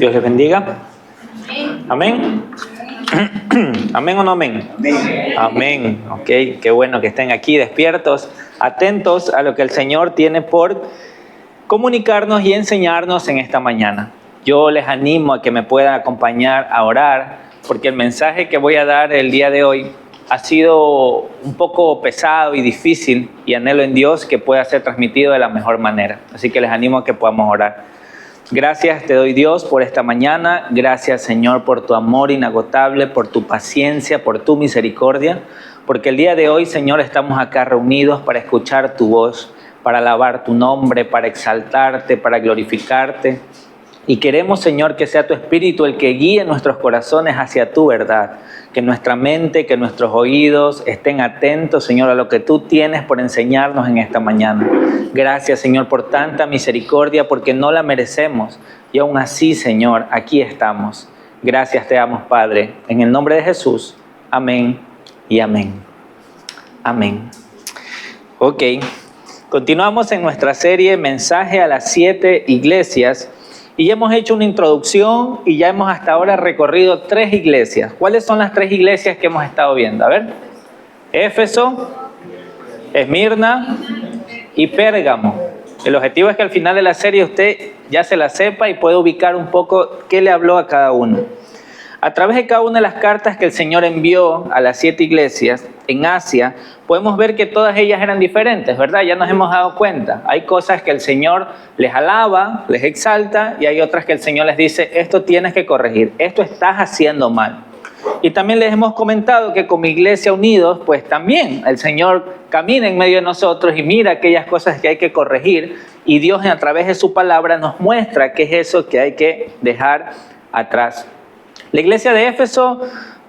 Dios les bendiga. Amén. Amén o no amén. Amén. Ok, qué bueno que estén aquí despiertos, atentos a lo que el Señor tiene por comunicarnos y enseñarnos en esta mañana. Yo les animo a que me puedan acompañar a orar, porque el mensaje que voy a dar el día de hoy ha sido un poco pesado y difícil, y anhelo en Dios que pueda ser transmitido de la mejor manera. Así que les animo a que podamos orar. Gracias te doy, Dios, por esta mañana. Gracias, Señor, por tu amor inagotable, por tu paciencia, por tu misericordia, porque el día de hoy, Señor, estamos acá reunidos para escuchar tu voz, para alabar tu nombre, para exaltarte, para glorificarte. Y queremos, Señor, que sea tu Espíritu el que guíe nuestros corazones hacia tu verdad. Que nuestra mente, que nuestros oídos estén atentos, Señor, a lo que tú tienes por enseñarnos en esta mañana. Gracias, Señor, por tanta misericordia, porque no la merecemos. Y aún así, Señor, aquí estamos. Gracias te damos, Padre. En el nombre de Jesús. Amén y amén. Amén. Ok. Continuamos en nuestra serie Mensaje a las 7 iglesias. Y ya hemos hecho una introducción y ya hemos hasta ahora recorrido 3 iglesias. ¿Cuáles son las 3 iglesias que hemos estado viendo? A ver. Éfeso, Esmirna y Pérgamo. El objetivo es que al final de la serie usted ya se la sepa y pueda ubicar un poco qué le habló a cada uno. A través de cada una de las cartas que el Señor envió a las 7 iglesias en Asia, podemos ver que todas ellas eran diferentes, ¿verdad? Ya nos hemos dado cuenta. Hay cosas que el Señor les alaba, les exalta, y hay otras que el Señor les dice, esto tienes que corregir, esto estás haciendo mal. Y también les hemos comentado que como Iglesia Unidos, pues también el Señor camina en medio de nosotros y mira aquellas cosas que hay que corregir, y Dios a través de su palabra nos muestra qué es eso que hay que dejar atrás. La iglesia de Éfeso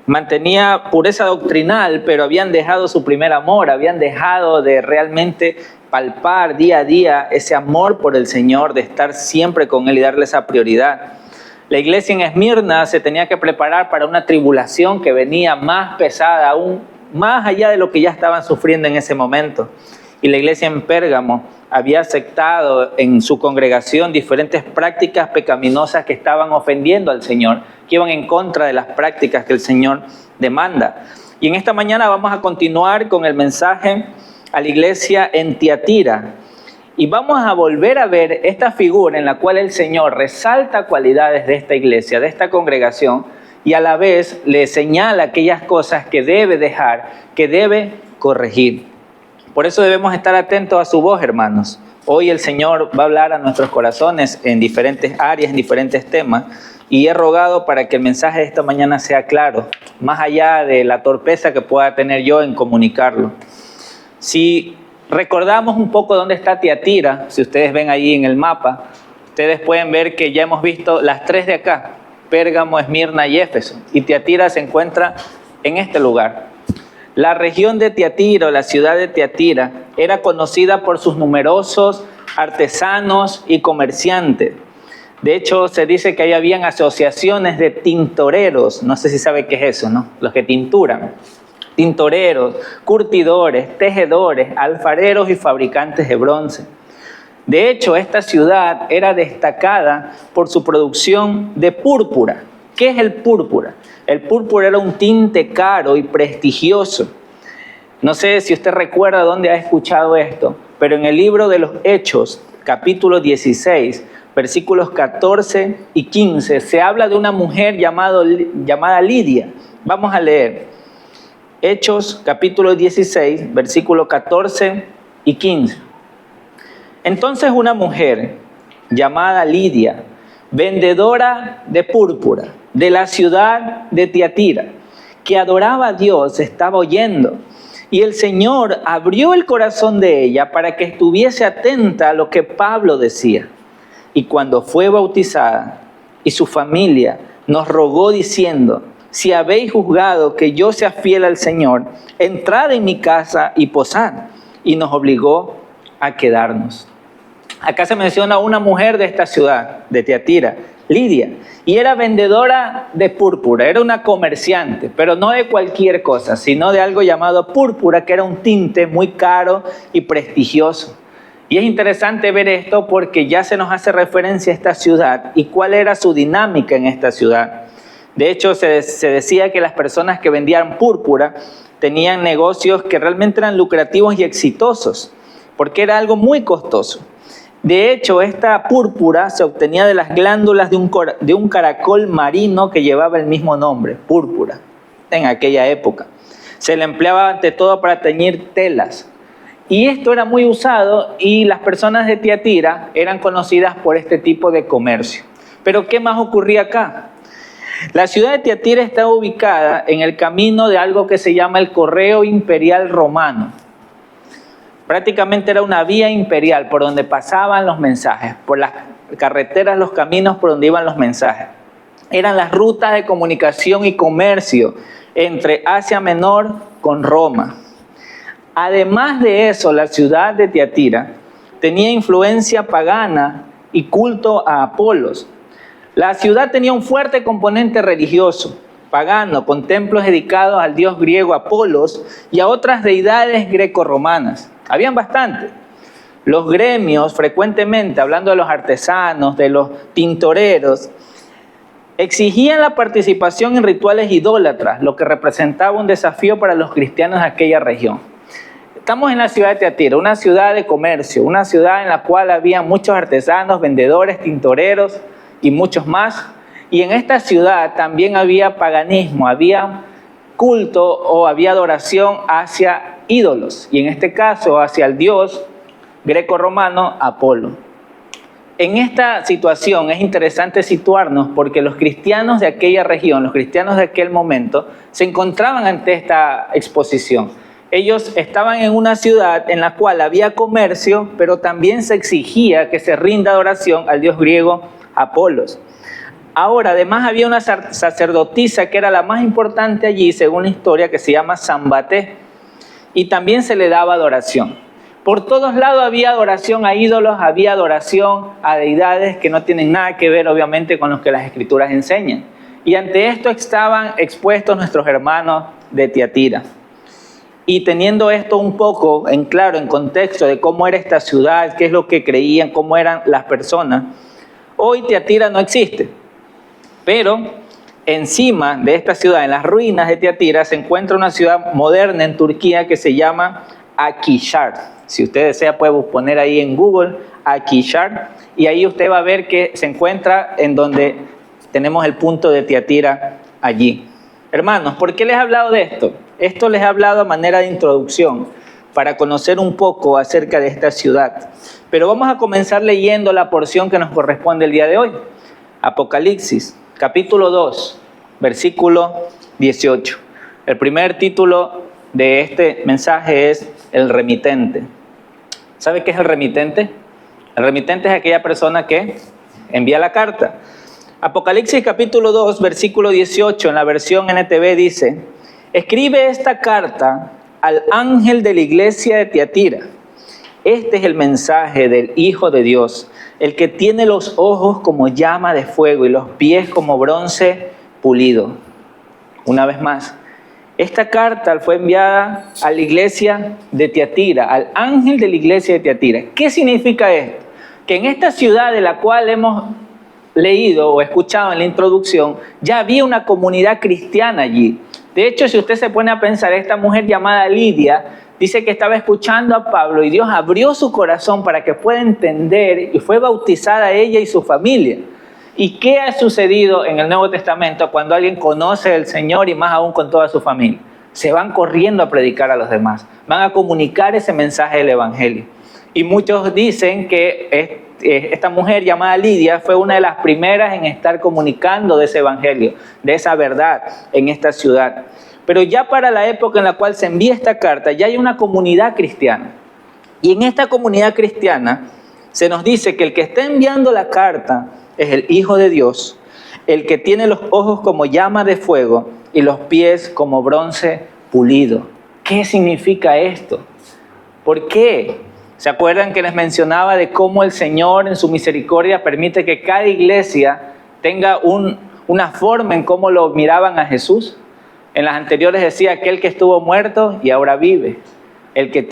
mantenía pureza doctrinal, pero habían dejado su primer amor, habían dejado de realmente palpar día a día ese amor por el Señor, de estar siempre con Él y darle esa prioridad. La iglesia en Esmirna se tenía que preparar para una tribulación que venía más pesada, aún más allá de lo que ya estaban sufriendo en ese momento. Y la iglesia en Pérgamo había aceptado en su congregación diferentes prácticas pecaminosas que estaban ofendiendo al Señor, que iban en contra de las prácticas que el Señor demanda. Y en esta mañana vamos a continuar con el mensaje a la iglesia en Tiatira. Y vamos a volver a ver esta figura en la cual el Señor resalta cualidades de esta iglesia, de esta congregación, y a la vez le señala aquellas cosas que debe dejar, que debe corregir. Por eso debemos estar atentos a su voz, hermanos. Hoy el Señor va a hablar a nuestros corazones en diferentes áreas, en diferentes temas. Y he rogado para que el mensaje de esta mañana sea claro, más allá de la torpeza que pueda tener yo en comunicarlo. Si recordamos un poco dónde está Tiatira, si ustedes ven ahí en el mapa, ustedes pueden ver que ya hemos visto las 3 de acá, Pérgamo, Esmirna y Éfeso. Y Tiatira se encuentra en este lugar. La región de Tiatira, o la ciudad de Tiatira, era conocida por sus numerosos artesanos y comerciantes. De hecho, se dice que ahí habían asociaciones de tintoreros. No sé si sabe qué es eso, ¿no? Los que tinturan. Tintoreros, curtidores, tejedores, alfareros y fabricantes de bronce. De hecho, esta ciudad era destacada por su producción de púrpura. ¿Qué es el púrpura? El púrpura era un tinte caro y prestigioso. No sé si usted recuerda dónde ha escuchado esto, pero en el libro de los Hechos, capítulo 16, versículos 14 y 15, se habla de una mujer llamada Lidia. Vamos a leer. Hechos, capítulo 16, versículos 14 y 15. Entonces una mujer llamada Lidia, vendedora de púrpura, de la ciudad de Tiatira, que adoraba a Dios, estaba oyendo. Y el Señor abrió el corazón de ella para que estuviese atenta a lo que Pablo decía. Y cuando fue bautizada y su familia nos rogó diciendo, si habéis juzgado que yo sea fiel al Señor, entrad en mi casa y posad. Y nos obligó a quedarnos. Acá se menciona una mujer de esta ciudad, de Tiatira, Lidia, y era vendedora de púrpura, era una comerciante, pero no de cualquier cosa, sino de algo llamado púrpura, que era un tinte muy caro y prestigioso. Y es interesante ver esto porque ya se nos hace referencia a esta ciudad y cuál era su dinámica en esta ciudad. De hecho, se decía que las personas que vendían púrpura tenían negocios que realmente eran lucrativos y exitosos, porque era algo muy costoso. De hecho, esta púrpura se obtenía de las glándulas de un caracol marino que llevaba el mismo nombre, púrpura, en aquella época. Se le empleaba ante todo para teñir telas. Y esto era muy usado y las personas de Tiatira eran conocidas por este tipo de comercio. Pero ¿qué más ocurría acá? La ciudad de Tiatira está ubicada en el camino de algo que se llama el Correo Imperial Romano. Prácticamente era una vía imperial por donde pasaban los mensajes, por las carreteras, los caminos por donde iban los mensajes. Eran las rutas de comunicación y comercio entre Asia Menor con Roma. Además de eso, la ciudad de Tiatira tenía influencia pagana y culto a Apolos. La ciudad tenía un fuerte componente religioso, pagano, con templos dedicados al dios griego Apolos y a otras deidades grecorromanas. Habían bastante. Los gremios, frecuentemente, hablando de los artesanos, de los tintoreros, exigían la participación en rituales idólatras, lo que representaba un desafío para los cristianos de aquella región. Estamos en la ciudad de Tiatira, una ciudad de comercio, una ciudad en la cual había muchos artesanos, vendedores, tintoreros y muchos más. Y en esta ciudad también había paganismo, había culto o había adoración hacia ídolos, y en este caso hacia el dios greco-romano Apolo. En esta situación es interesante situarnos porque los cristianos de aquella región, los cristianos de aquel momento, se encontraban ante esta exposición. Ellos estaban en una ciudad en la cual había comercio, pero también se exigía que se rinda adoración al dios griego Apolos. Ahora, además había una sacerdotisa que era la más importante allí, según la historia, que se llama Sambaté, y también se le daba adoración. Por todos lados había adoración a ídolos, había adoración a deidades que no tienen nada que ver, obviamente, con lo que las Escrituras enseñan. Y ante esto estaban expuestos nuestros hermanos de Tiatira. Y teniendo esto un poco en claro, en contexto de cómo era esta ciudad, qué es lo que creían, cómo eran las personas, hoy Tiatira no existe. Pero encima de esta ciudad, en las ruinas de Tiatira, se encuentra una ciudad moderna en Turquía que se llama Akhisar. Si usted desea puede poner ahí en Google Akhisar y ahí usted va a ver que se encuentra en donde tenemos el punto de Tiatira allí. Hermanos, ¿por qué les he hablado de esto? Esto les he hablado a manera de introducción para conocer un poco acerca de esta ciudad. Pero vamos a comenzar leyendo la porción que nos corresponde el día de hoy. Apocalipsis, capítulo 2, versículo 18. El primer título de este mensaje es El remitente. ¿Sabe qué es el remitente? El remitente es aquella persona que envía la carta. Apocalipsis capítulo 2, versículo 18, en la versión NTV dice: escribe esta carta al ángel de la iglesia de Tiatira. Este es el mensaje del Hijo de Dios, el que tiene los ojos como llama de fuego y los pies como bronce pulido. Una vez más, esta carta fue enviada a la iglesia de Tiatira, al ángel de la iglesia de Tiatira. ¿Qué significa esto? Que en esta ciudad de la cual hemos leído o escuchado en la introducción, ya había una comunidad cristiana allí. De hecho, si usted se pone a pensar, esta mujer llamada Lidia dice que estaba escuchando a Pablo y Dios abrió su corazón para que pueda entender y fue bautizada ella y su familia. ¿Y qué ha sucedido en el Nuevo Testamento cuando alguien conoce al Señor y más aún con toda su familia? Se van corriendo a predicar a los demás, van a comunicar ese mensaje del Evangelio. Y muchos dicen que esta mujer llamada Lidia fue una de las primeras en estar comunicando de ese evangelio, de esa verdad en esta ciudad. Pero ya para la época en la cual se envía esta carta, ya hay una comunidad cristiana. Y en esta comunidad cristiana se nos dice que el que está enviando la carta es el Hijo de Dios, el que tiene los ojos como llama de fuego y los pies como bronce pulido. ¿Qué significa esto? ¿Por qué? ¿Se acuerdan que les mencionaba de cómo el Señor en su misericordia permite que cada iglesia tenga una forma en cómo lo miraban a Jesús? En las anteriores decía aquel que estuvo muerto y ahora vive. El que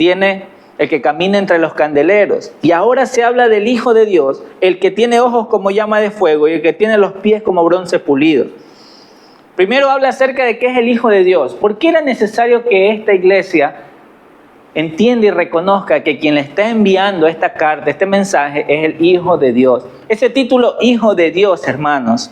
el que camina entre los candeleros. Y ahora se habla del Hijo de Dios, el que tiene ojos como llama de fuego y el que tiene los pies como bronce pulido. Primero habla acerca de qué es el Hijo de Dios. ¿Por qué era necesario que esta iglesia entienda y reconozca que quien le está enviando esta carta, este mensaje, es el Hijo de Dios? Ese título, Hijo de Dios, hermanos,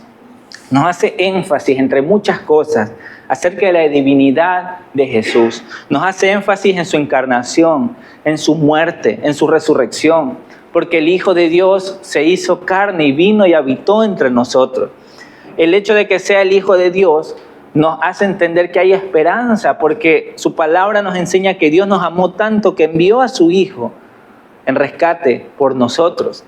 nos hace énfasis, entre muchas cosas, acerca de la divinidad de Jesús. Nos hace énfasis en su encarnación, en su muerte, en su resurrección, porque el Hijo de Dios se hizo carne y vino y habitó entre nosotros. El hecho de que sea el Hijo de Dios nos hace entender que hay esperanza, porque su palabra nos enseña que Dios nos amó tanto que envió a su Hijo en rescate por nosotros.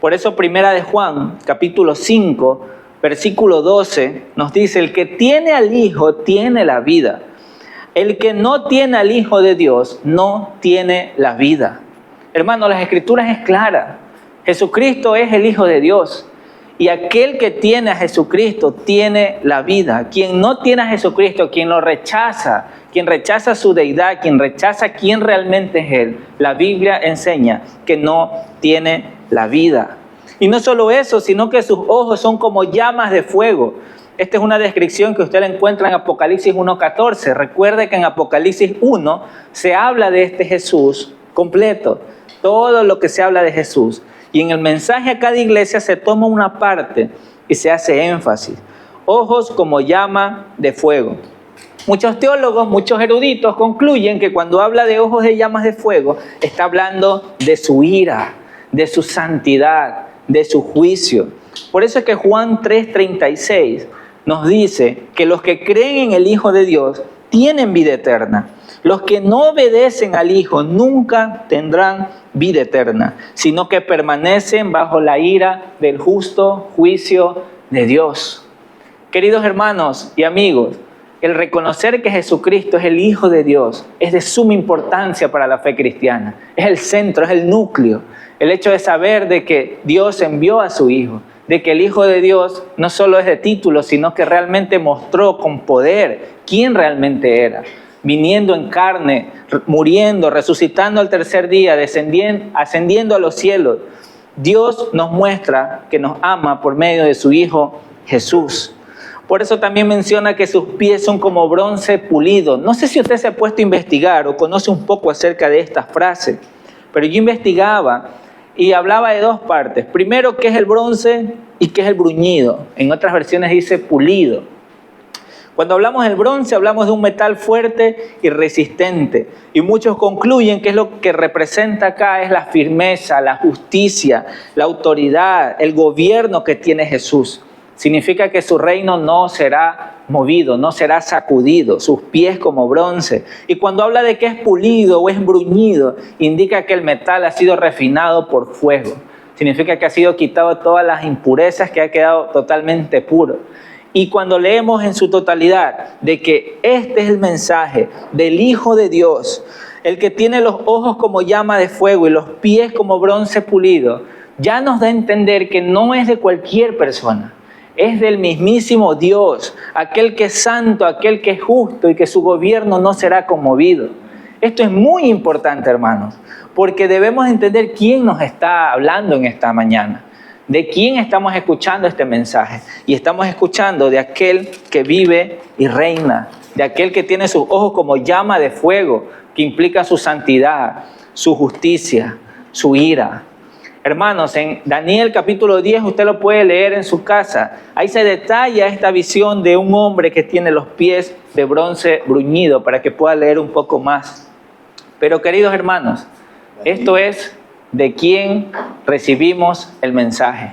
Por eso, primera de Juan, capítulo 5, versículo 12, nos dice: el que tiene al Hijo tiene la vida. El que no tiene al Hijo de Dios no tiene la vida. Hermanos, las Escrituras es clara. Jesucristo es el Hijo de Dios. Y aquel que tiene a Jesucristo tiene la vida. Quien no tiene a Jesucristo, quien lo rechaza, quien rechaza su deidad, quien rechaza quién realmente es Él, la Biblia enseña que no tiene la vida. Y no solo eso, sino que sus ojos son como llamas de fuego. Esta es una descripción que usted la encuentra en Apocalipsis 1:14. Recuerde que en Apocalipsis 1 se habla de este Jesús completo, todo lo que se habla de Jesús. Y en el mensaje a cada iglesia se toma una parte y se hace énfasis. Ojos como llama de fuego. Muchos teólogos, muchos eruditos concluyen que cuando habla de ojos de llamas de fuego, está hablando de su ira, de su santidad, de su juicio. Por eso es que Juan 3:36 nos dice que los que creen en el Hijo de Dios tienen vida eterna. Los que no obedecen al Hijo nunca tendrán vida eterna, sino que permanecen bajo la ira del justo juicio de Dios. Queridos hermanos y amigos, el reconocer que Jesucristo es el Hijo de Dios es de suma importancia para la fe cristiana. Es el centro, es el núcleo. El hecho de saber de que Dios envió a su Hijo, de que el Hijo de Dios no solo es de título, sino que realmente mostró con poder quién realmente era. Viniendo en carne, muriendo, resucitando al tercer día, ascendiendo a los cielos. Dios nos muestra que nos ama por medio de su Hijo Jesús. Por eso también menciona que sus pies son como bronce pulido. No sé si usted se ha puesto a investigar o conoce un poco acerca de estas frases, pero yo investigaba y hablaba de dos partes. Primero, ¿qué es el bronce y qué es el bruñido? En otras versiones dice pulido. Cuando hablamos del bronce, hablamos de un metal fuerte y resistente. Y muchos concluyen que es lo que representa acá es la firmeza, la justicia, la autoridad, el gobierno que tiene Jesús. Significa que su reino no será movido, no será sacudido, sus pies como bronce. Y cuando habla de que es pulido o es bruñido, indica que el metal ha sido refinado por fuego. Significa que ha sido quitado todas las impurezas, que ha quedado totalmente puro. Y cuando leemos en su totalidad de que este es el mensaje del Hijo de Dios, el que tiene los ojos como llama de fuego y los pies como bronce pulido, ya nos da a entender que no es de cualquier persona, es del mismísimo Dios, aquel que es santo, aquel que es justo y que su gobierno no será conmovido. Esto es muy importante, hermanos, porque debemos entender quién nos está hablando en esta mañana. ¿De quién estamos escuchando este mensaje? Y estamos escuchando de aquel que vive y reina, de aquel que tiene sus ojos como llama de fuego, que implica su santidad, su justicia, su ira. Hermanos, en Daniel capítulo 10, usted lo puede leer en su casa. Ahí se detalla esta visión de un hombre que tiene los pies de bronce bruñido, para que pueda leer un poco más. Pero queridos hermanos, esto es de quién recibimos el mensaje.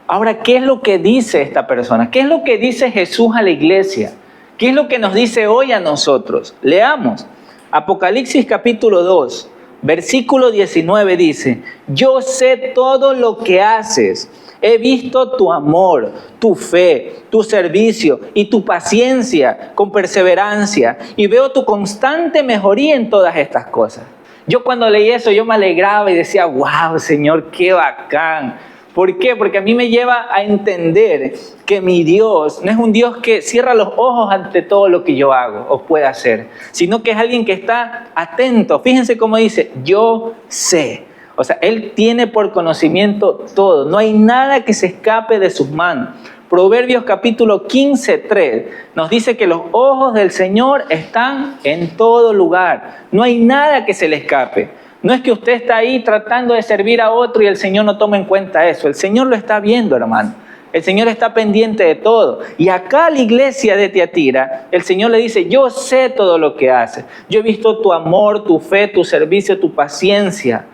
Ahora, ¿qué es lo que dice esta persona? ¿Qué es lo que dice Jesús a la iglesia? ¿Qué es lo que nos dice hoy a nosotros? Leamos. Apocalipsis capítulo 2, versículo 19 dice: yo sé todo lo que haces. He visto tu amor, tu fe, tu servicio y tu paciencia con perseverancia, y veo tu constante mejoría en todas estas cosas. Yo cuando leí eso, yo me alegraba y decía: wow, Señor, qué bacán. ¿Por qué? Porque a mí me lleva a entender que mi Dios no es un Dios que cierra los ojos ante todo lo que yo hago o pueda hacer, sino que es alguien que está atento. Fíjense cómo dice, yo sé. O sea, Él tiene por conocimiento todo. No hay nada que se escape de sus manos. Proverbios capítulo 15:3 nos dice que los ojos del Señor están en todo lugar. No hay nada que se le escape. No es que usted está ahí tratando de servir a otro y el Señor no toma en cuenta eso. El Señor lo está viendo, hermano. El Señor está pendiente de todo. Y acá a la iglesia de Tiatira, el Señor le dice, yo sé todo lo que haces. Yo he visto tu amor, tu fe, tu servicio, tu paciencia.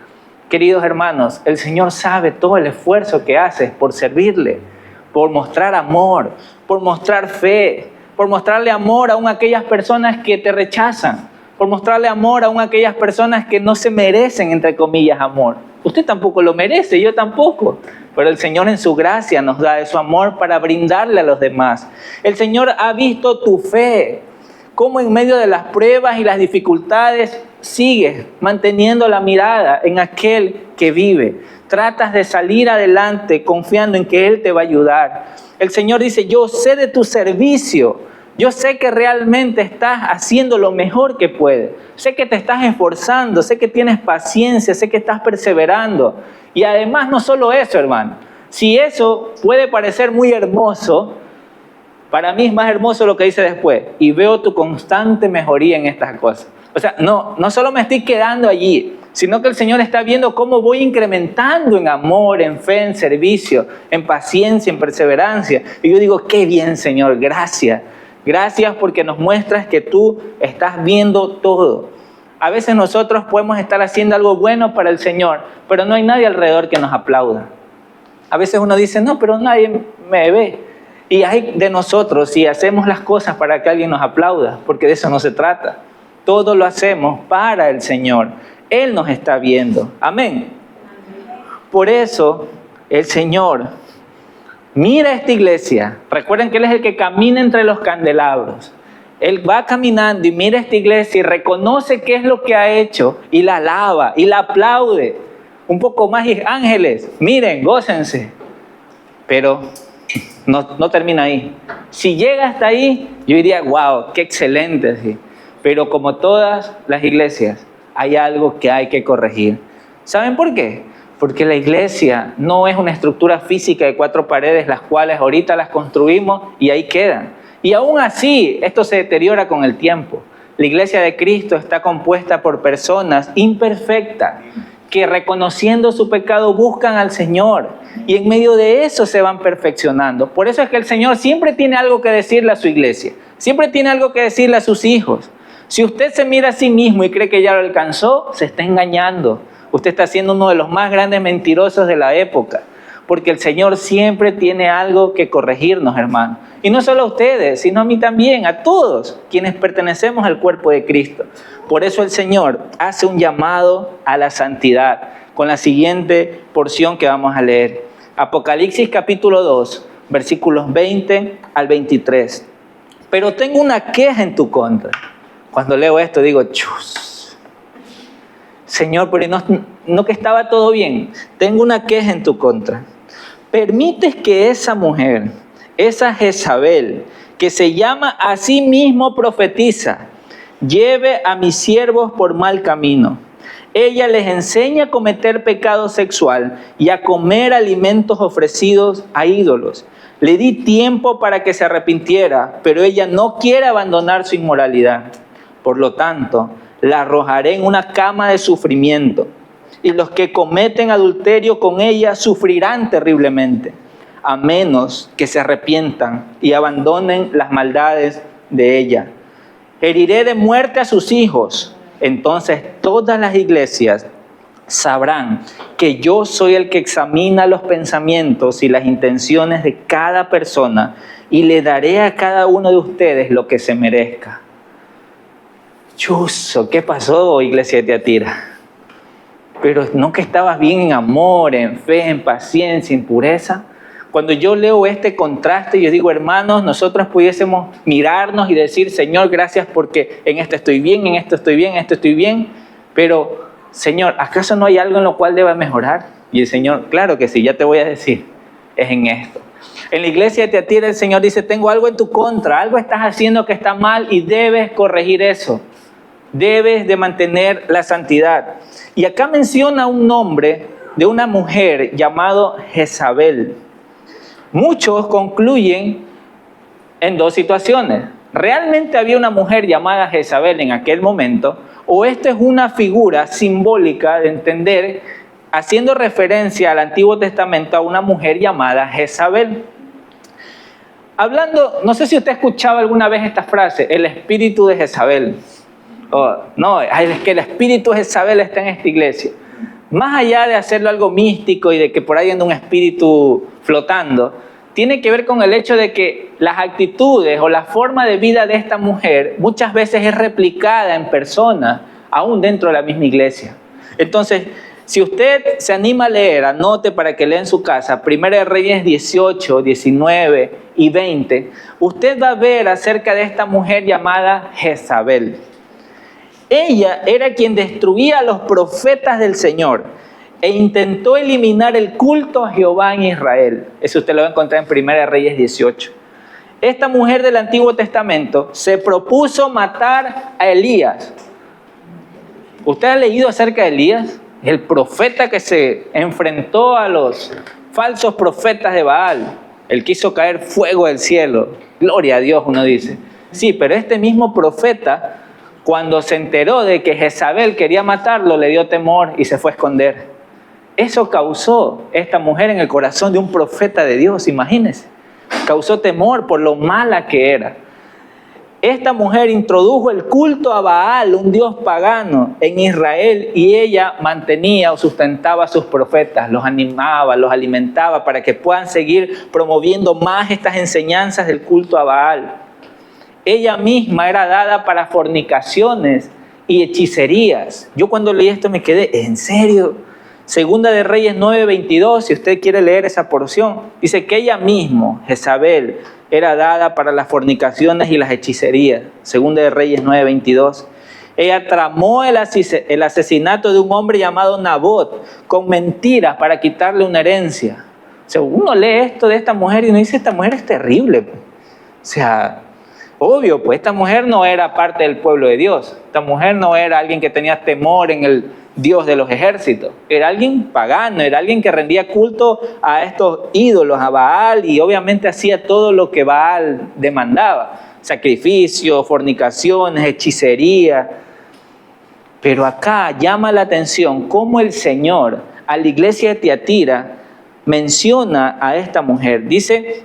Queridos hermanos, el Señor sabe todo el esfuerzo que haces por servirle, por mostrar amor, por mostrar fe, por mostrarle amor aún a aquellas personas que te rechazan, por mostrarle amor aún a aquellas personas que no se merecen, entre comillas, amor. Usted tampoco lo merece, yo tampoco, pero el Señor en su gracia nos da de su amor para brindarle a los demás. El Señor ha visto tu fe, cómo en medio de las pruebas y las dificultades sigues manteniendo la mirada en aquel que vive. Tratas de salir adelante confiando en que Él te va a ayudar. El Señor dice, yo sé de tu servicio. Yo sé que realmente estás haciendo lo mejor que puedes. Sé que te estás esforzando, sé que tienes paciencia, sé que estás perseverando. Y además no solo eso, hermano. Si eso puede parecer muy hermoso, para mí es más hermoso lo que dice después. Y veo tu constante mejoría en estas cosas. O sea, no solo me estoy quedando allí, sino que el Señor está viendo cómo voy incrementando en amor, en fe, en servicio, en paciencia, en perseverancia. Y yo digo, qué bien, Señor, gracias. Gracias porque nos muestras que tú estás viendo todo. A veces nosotros podemos estar haciendo algo bueno para el Señor, pero no hay nadie alrededor que nos aplauda. A veces uno dice, no, pero nadie me ve. Y hay de nosotros si hacemos las cosas para que alguien nos aplauda, porque de eso no se trata. Todo lo hacemos para el Señor. Él nos está viendo. Amén. Por eso el Señor mira esta iglesia. Recuerden que Él es el que camina entre los candelabros. Él va caminando y mira esta iglesia y reconoce qué es lo que ha hecho y la alaba y la aplaude. Un poco más, ángeles, miren, gócense. Pero no termina ahí. Si llega hasta ahí, yo diría, wow, qué excelente. Sí. Pero como todas las iglesias, hay algo que hay que corregir. ¿Saben por qué? Porque la iglesia no es una estructura física de 4 paredes, las cuales ahorita las construimos y ahí quedan. Y aún así, esto se deteriora con el tiempo. La iglesia de Cristo está compuesta por personas imperfectas que reconociendo su pecado buscan al Señor. Y en medio de eso se van perfeccionando. Por eso es que el Señor siempre tiene algo que decirle a su iglesia. Siempre tiene algo que decirle a sus hijos. Si usted se mira a sí mismo y cree que ya lo alcanzó, se está engañando. Usted está siendo uno de los más grandes mentirosos de la época. Porque el Señor siempre tiene algo que corregirnos, hermano. Y no solo a ustedes, sino a mí también, a todos quienes pertenecemos al cuerpo de Cristo. Por eso el Señor hace un llamado a la santidad con la siguiente porción que vamos a leer. Apocalipsis capítulo 2, versículos 20 al 23. Pero tengo una queja en tu contra. Cuando leo esto digo, chus. Señor, pero no que estaba todo bien. Tengo una queja en tu contra. Permites que esa mujer, esa Jezabel, que se llama a sí mismo profetiza, lleve a mis siervos por mal camino. Ella les enseña a cometer pecado sexual y a comer alimentos ofrecidos a ídolos. Le di tiempo para que se arrepintiera, pero ella no quiere abandonar su inmoralidad. Por lo tanto, la arrojaré en una cama de sufrimiento, y los que cometen adulterio con ella sufrirán terriblemente, a menos que se arrepientan y abandonen las maldades de ella. Heriré de muerte a sus hijos. Entonces todas las iglesias sabrán que yo soy el que examina los pensamientos y las intenciones de cada persona, y le daré a cada uno de ustedes lo que se merezca. Chuzo, ¿qué pasó, iglesia de Tiatira? Pero no que estabas bien en amor, en fe, en paciencia, en pureza. Cuando yo leo este contraste, yo digo, hermanos, nosotros pudiésemos mirarnos y decir, Señor, gracias porque en esto estoy bien, en esto estoy bien, en esto estoy bien. Pero Señor, ¿acaso no hay algo en lo cual deba mejorar? Y el Señor, claro que sí, ya te voy a decir, es en esto. En la iglesia de Tiatira el Señor dice, tengo algo en tu contra, algo estás haciendo que está mal y debes corregir eso. Debes de mantener la santidad. Y acá menciona un nombre de una mujer llamado Jezabel. Muchos concluyen en dos situaciones. ¿Realmente había una mujer llamada Jezabel en aquel momento? ¿O esto es una figura simbólica de entender, haciendo referencia al Antiguo Testamento a una mujer llamada Jezabel? Hablando, no sé si usted ha escuchado alguna vez esta frase, el espíritu de Jezabel. No, es que el espíritu de Jezabel está en esta iglesia. Más allá de hacerlo algo místico y de que por ahí anda un espíritu flotando, tiene que ver con el hecho de que las actitudes o la forma de vida de esta mujer muchas veces es replicada en persona, aún dentro de la misma iglesia. Entonces, si usted se anima a leer, anote para que lea en su casa, 1 Reyes 18, 19 y 20, usted va a ver acerca de esta mujer llamada Jezabel. Ella era quien destruía a los profetas del Señor e intentó eliminar el culto a Jehová en Israel. Eso usted lo va a encontrar en 1 Reyes 18. Esta mujer del Antiguo Testamento se propuso matar a Elías. ¿Usted ha leído acerca de Elías? El profeta que se enfrentó a los falsos profetas de Baal. Él quiso caer fuego del cielo. Gloria a Dios, uno dice. Sí, pero este mismo profeta, cuando se enteró de que Jezabel quería matarlo, le dio temor y se fue a esconder. Eso causó esta mujer en el corazón de un profeta de Dios, imagínense. Causó temor por lo mala que era. Esta mujer introdujo el culto a Baal, un dios pagano, en Israel, y ella mantenía o sustentaba a sus profetas, los animaba, los alimentaba para que puedan seguir promoviendo más estas enseñanzas del culto a Baal. Ella misma era dada para fornicaciones y hechicerías. Yo cuando leí esto me quedé, ¿en serio? Segunda de Reyes 9:22, si usted quiere leer esa porción, dice que ella misma, Jezabel, era dada para las fornicaciones y las hechicerías. Segunda de Reyes 9:22. Ella tramó el asesinato de un hombre llamado Nabot con mentiras para quitarle una herencia. O sea, uno lee esto de esta mujer y uno dice, esta mujer es terrible. O sea, obvio, pues esta mujer no era parte del pueblo de Dios. Esta mujer no era alguien que tenía temor en el Dios de los ejércitos. Era alguien pagano, era alguien que rendía culto a estos ídolos, a Baal, y obviamente hacía todo lo que Baal demandaba. Sacrificios, fornicaciones, hechicería. Pero acá llama la atención cómo el Señor a la iglesia de Tiatira menciona a esta mujer. Dice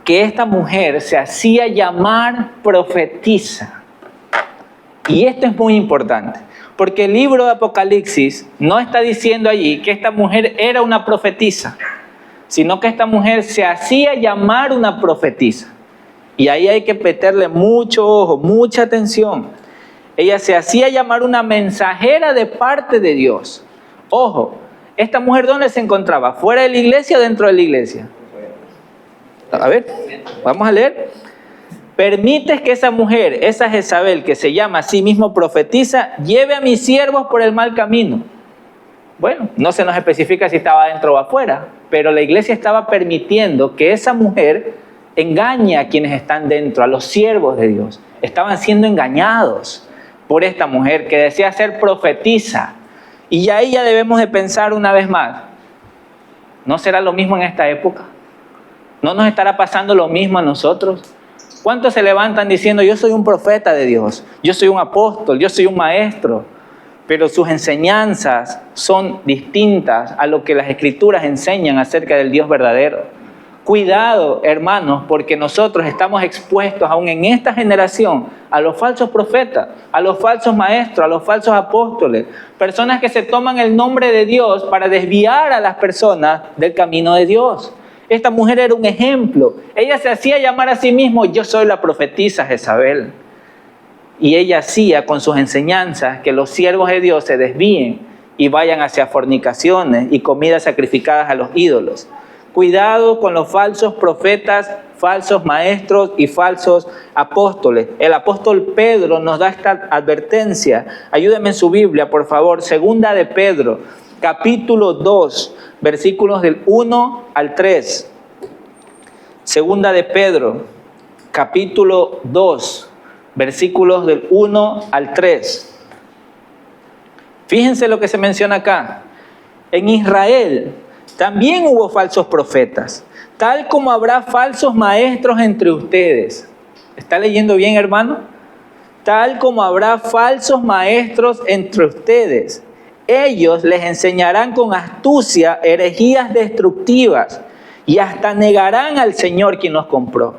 que esta mujer se hacía llamar profetisa. Y esto es muy importante, porque el libro de Apocalipsis no está diciendo allí que esta mujer era una profetisa, sino que esta mujer se hacía llamar una profetisa. Y ahí hay que meterle mucho ojo, mucha atención. Ella se hacía llamar una mensajera de parte de Dios. Ojo, ¿esta mujer dónde se encontraba? ¿Fuera de la iglesia o dentro de la iglesia? A ver, vamos a leer. Permites que esa mujer, esa Jezabel, que se llama a sí mismo profetisa, lleve a mis siervos por el mal camino. Bueno, no se nos especifica si estaba dentro o afuera, pero la iglesia estaba permitiendo que esa mujer engañe a quienes están dentro, a los siervos de Dios. Estaban siendo engañados por esta mujer que decía ser profetisa. Y ahí ya debemos de pensar una vez más, ¿no será lo mismo en esta época? ¿No nos estará pasando lo mismo a nosotros? ¿Cuántos se levantan diciendo, yo soy un profeta de Dios, yo soy un apóstol, yo soy un maestro? Pero sus enseñanzas son distintas a lo que las Escrituras enseñan acerca del Dios verdadero. Cuidado, hermanos, porque nosotros estamos expuestos aún en esta generación a los falsos profetas, a los falsos maestros, a los falsos apóstoles, personas que se toman el nombre de Dios para desviar a las personas del camino de Dios. Esta mujer era un ejemplo. Ella se hacía llamar a sí misma, yo soy la profetisa Jezabel. Y ella hacía con sus enseñanzas que los siervos de Dios se desvíen y vayan hacia fornicaciones y comidas sacrificadas a los ídolos. Cuidado con los falsos profetas falsos maestros y falsos apóstoles. El apóstol Pedro nos da esta advertencia. Ayúdenme en su Biblia, por favor. Segunda de Pedro, capítulo 2, versículos del 1 al 3. Segunda de Pedro, capítulo 2, versículos del 1 al 3. Fíjense lo que se menciona acá. En Israel también hubo falsos profetas, tal como habrá falsos maestros entre ustedes. ¿Está leyendo bien, hermano? Tal como habrá falsos maestros entre ustedes. Ellos les enseñarán con astucia herejías destructivas y hasta negarán al Señor quien los compró.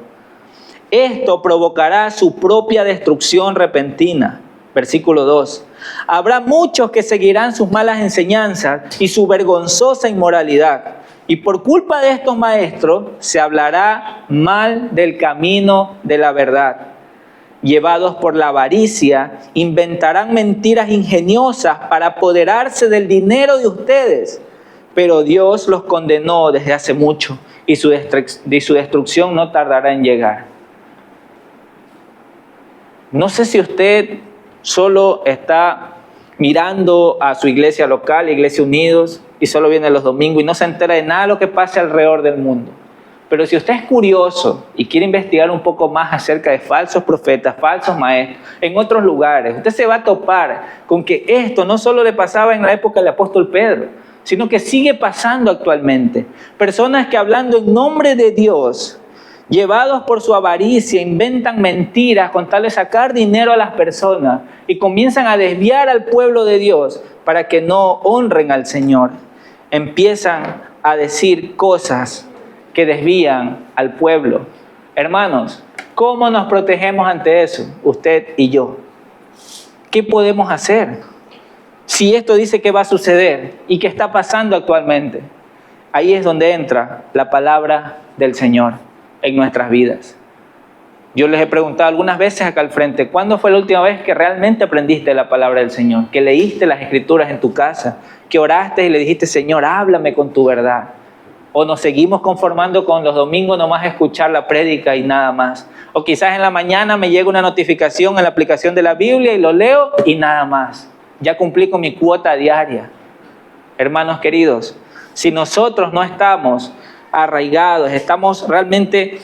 Esto provocará su propia destrucción repentina. Versículo 2. Habrá muchos que seguirán sus malas enseñanzas y su vergonzosa inmoralidad. Y por culpa de estos maestros se hablará mal del camino de la verdad. Llevados por la avaricia, inventarán mentiras ingeniosas para apoderarse del dinero de ustedes. Pero Dios los condenó desde hace mucho y su destrucción no tardará en llegar. No sé si usted solo está mirando a su iglesia local, Iglesia Unidos, y solo viene los domingos y no se entera de nada de lo que pasa alrededor del mundo. Pero si usted es curioso y quiere investigar un poco más acerca de falsos profetas, falsos maestros, en otros lugares, usted se va a topar con que esto no solo le pasaba en la época del apóstol Pedro, sino que sigue pasando actualmente. Personas que hablando en nombre de Dios, llevados por su avaricia, inventan mentiras con tal de sacar dinero a las personas y comienzan a desviar al pueblo de Dios para que no honren al Señor. Empiezan a decir cosas que desvían al pueblo. Hermanos, ¿cómo nos protegemos ante eso? Usted y yo. ¿Qué podemos hacer? Si esto dice que va a suceder y que está pasando actualmente, ahí es donde entra la palabra del Señor en nuestras vidas. Yo les he preguntado algunas veces acá al frente, ¿cuándo fue la última vez que realmente aprendiste la palabra del Señor? Que leíste las Escrituras en tu casa, que oraste y le dijiste, Señor, háblame con tu verdad. O nos seguimos conformando con los domingos nomás escuchar la prédica y nada más. O quizás en la mañana me llega una notificación en la aplicación de la Biblia y lo leo y nada más. Ya cumplí con mi cuota diaria. Hermanos queridos, si nosotros no estamos arraigados, estamos realmente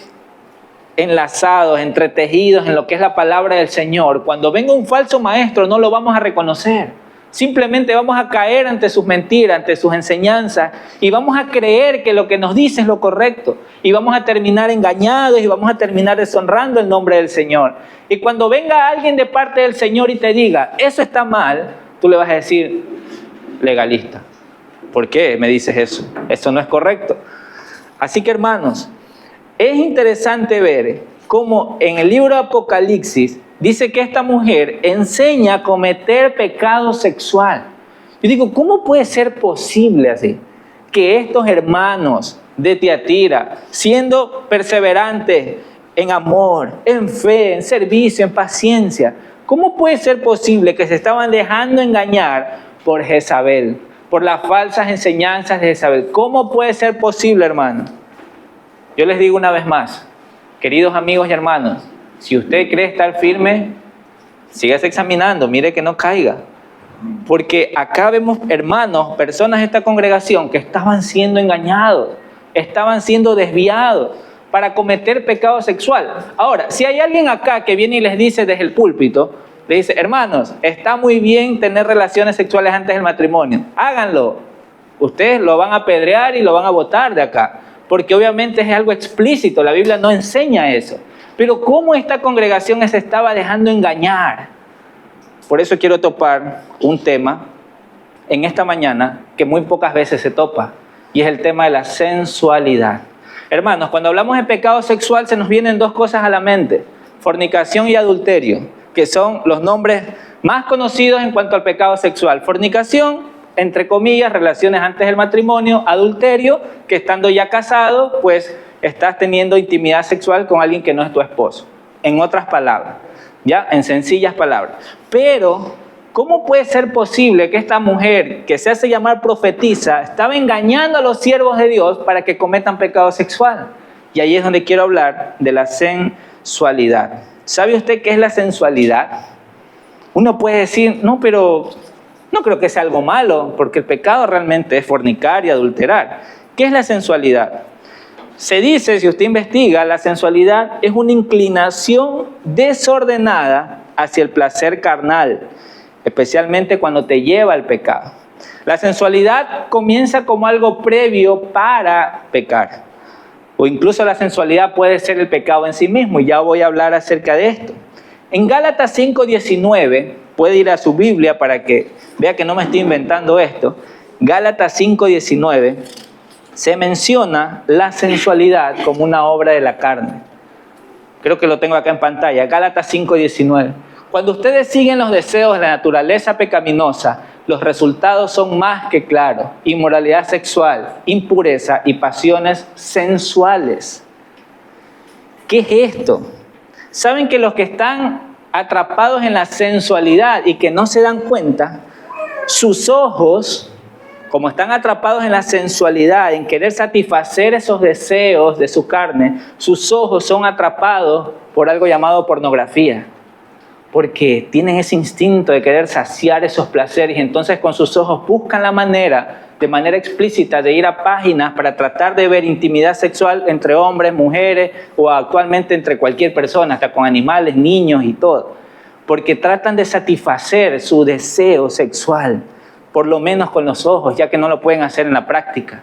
enlazados, entretejidos en lo que es la palabra del Señor, cuando venga un falso maestro no lo vamos a reconocer. Simplemente vamos a caer ante sus mentiras, ante sus enseñanzas y vamos a creer que lo que nos dice es lo correcto y vamos a terminar engañados y vamos a terminar deshonrando el nombre del Señor. Y cuando venga alguien de parte del Señor y te diga, eso está mal, tú le vas a decir, legalista. ¿Por qué me dices eso? Eso no es correcto. Así que hermanos, es interesante ver cómo en el libro de Apocalipsis dice que esta mujer enseña a cometer pecado sexual. Yo digo, ¿cómo puede ser posible así? Que estos hermanos de Tiatira, siendo perseverantes en amor, en fe, en servicio, en paciencia, ¿cómo puede ser posible que se estaban dejando engañar por Jezabel, por las falsas enseñanzas de Jezabel? ¿Cómo puede ser posible, hermano? Yo les digo una vez más, queridos amigos y hermanos, si usted cree estar firme, sígase examinando, mire que no caiga. Porque acá vemos hermanos, personas de esta congregación que estaban siendo engañados, estaban siendo desviados para cometer pecado sexual. Ahora, si hay alguien acá que viene y les dice desde el púlpito, le dice, hermanos, está muy bien tener relaciones sexuales antes del matrimonio, háganlo. Ustedes lo van a apedrear y lo van a botar de acá, porque obviamente es algo explícito, la Biblia no enseña eso. Pero ¿cómo esta congregación se estaba dejando engañar? Por eso quiero topar un tema en esta mañana que muy pocas veces se topa, y es el tema de la sensualidad. Hermanos, cuando hablamos de pecado sexual se nos vienen dos cosas a la mente, fornicación y adulterio, que son los nombres más conocidos en cuanto al pecado sexual. Fornicación, entre comillas, relaciones antes del matrimonio. Adulterio, que estando ya casado, pues estás teniendo intimidad sexual con alguien que no es tu esposo. En otras palabras, ya, en sencillas palabras. Pero, ¿cómo puede ser posible que esta mujer que se hace llamar profetisa estaba engañando a los siervos de Dios para que cometan pecado sexual? Y ahí es donde quiero hablar de la sensualidad. ¿Sabe usted qué es la sensualidad? Uno puede decir, no, pero no creo que sea algo malo, porque el pecado realmente es fornicar y adulterar. ¿Qué es la sensualidad? Se dice, si usted investiga, la sensualidad es una inclinación desordenada hacia el placer carnal, especialmente cuando te lleva al pecado. La sensualidad comienza como algo previo para pecar. O incluso la sensualidad puede ser el pecado en sí mismo, y ya voy a hablar acerca de esto. En Gálatas 5:19, puede ir a su Biblia para que vea que no me estoy inventando esto. Gálatas 5:19, se menciona la sensualidad como una obra de la carne. Creo que lo tengo acá en pantalla, Gálatas 5:19. Cuando ustedes siguen los deseos de la naturaleza pecaminosa, los resultados son más que claros: inmoralidad sexual, impureza y pasiones sensuales. ¿Qué es esto? ¿Saben que los que están atrapados en la sensualidad y que no se dan cuenta, sus ojos, como están atrapados en la sensualidad, en querer satisfacer esos deseos de su carne, sus ojos son atrapados por algo llamado pornografía? Porque tienen ese instinto de querer saciar esos placeres y entonces con sus ojos buscan la manera, de manera explícita, de ir a páginas para tratar de ver intimidad sexual entre hombres, mujeres o actualmente entre cualquier persona, hasta con animales, niños y todo. Porque tratan de satisfacer su deseo sexual, por lo menos con los ojos, ya que no lo pueden hacer en la práctica.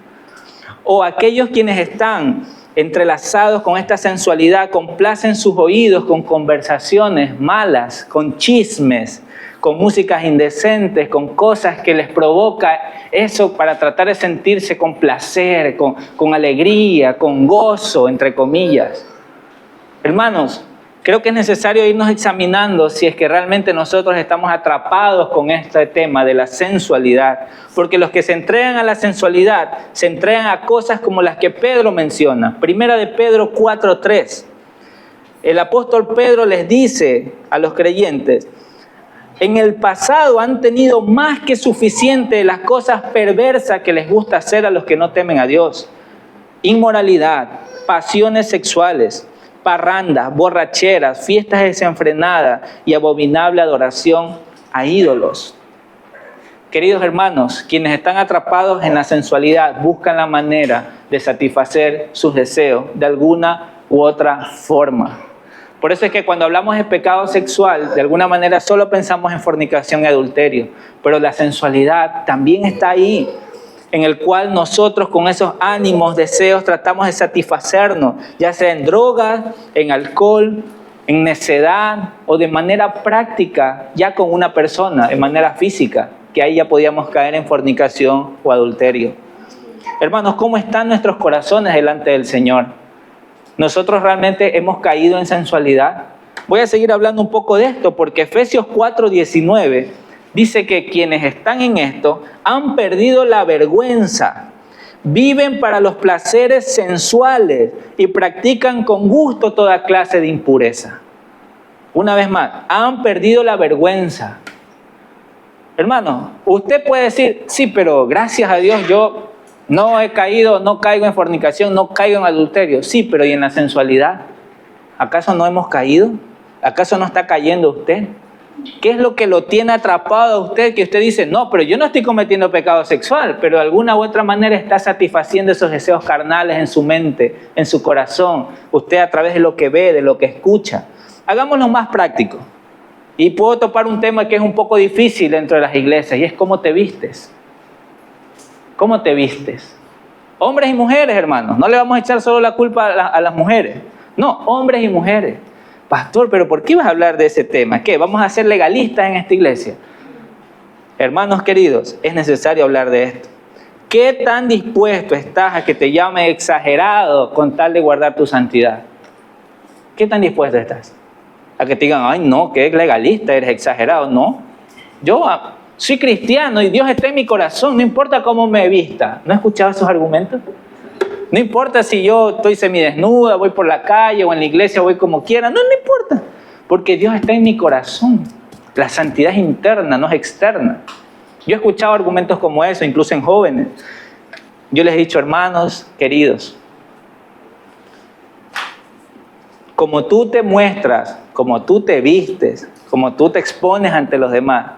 O aquellos quienes están entrelazados con esta sensualidad, complacen sus oídos con conversaciones malas, con chismes, con músicas indecentes, con cosas que les provoca eso para tratar de sentirse con placer, con alegría, con gozo, entre comillas. Hermanos, creo que es necesario irnos examinando si es que realmente nosotros estamos atrapados con este tema de la sensualidad. Porque los que se entregan a la sensualidad se entregan a cosas como las que Pedro menciona. Primera de Pedro 4:3. El apóstol Pedro les dice a los creyentes: en el pasado han tenido más que suficiente de las cosas perversas que les gusta hacer a los que no temen a Dios. Inmoralidad, pasiones sexuales, parrandas, borracheras, fiestas desenfrenadas y abominable adoración a ídolos. Queridos hermanos, quienes están atrapados en la sensualidad buscan la manera de satisfacer sus deseos de alguna u otra forma. Por eso es que cuando hablamos de pecado sexual, de alguna manera solo pensamos en fornicación y adulterio, pero la sensualidad también está ahí, en el cual nosotros con esos ánimos, deseos, tratamos de satisfacernos, ya sea en drogas, en alcohol, en necedad o de manera práctica, ya con una persona, de manera física, que ahí ya podíamos caer en fornicación o adulterio. Hermanos, ¿cómo están nuestros corazones delante del Señor? ¿Nosotros realmente hemos caído en sensualidad? Voy a seguir hablando un poco de esto porque Efesios 4:19 dice que quienes están en esto han perdido la vergüenza, viven para los placeres sensuales y practican con gusto toda clase de impureza. Una vez más, han perdido la vergüenza. Hermano, usted puede decir, sí, pero gracias a Dios yo no he caído, no caigo en fornicación, no caigo en adulterio. Sí, pero ¿y en la sensualidad? ¿Acaso no hemos caído? ¿Acaso no está cayendo usted? ¿Qué es lo que lo tiene atrapado a usted? Que usted dice, no, pero yo no estoy cometiendo pecado sexual, pero de alguna u otra manera está satisfaciendo esos deseos carnales en su mente, en su corazón. Usted a través de lo que ve, de lo que escucha. Hagámoslo más práctico. Y puedo topar un tema que es un poco difícil dentro de las iglesias, y es cómo te vistes. ¿Cómo te vistes? Hombres y mujeres, hermanos. No le vamos a echar solo la culpa a las mujeres. No, hombres y mujeres. Pastor, ¿pero por qué vas a hablar de ese tema? ¿Qué? ¿Vamos a ser legalistas en esta iglesia? Hermanos queridos, es necesario hablar de esto. ¿Qué tan dispuesto estás a que te llame exagerado con tal de guardar tu santidad? ¿Qué tan dispuesto estás? A que te digan, ay no, que eres legalista, eres exagerado. No, yo soy cristiano y Dios está en mi corazón, no importa cómo me vista. ¿No has escuchado esos argumentos? No importa si yo estoy semidesnuda, voy por la calle o en la iglesia, voy como quiera. No importa, porque Dios está en mi corazón. La santidad es interna, no es externa. Yo he escuchado argumentos como eso, incluso en jóvenes. Yo les he dicho, hermanos queridos, como tú te muestras, como tú te vistes, como tú te expones ante los demás,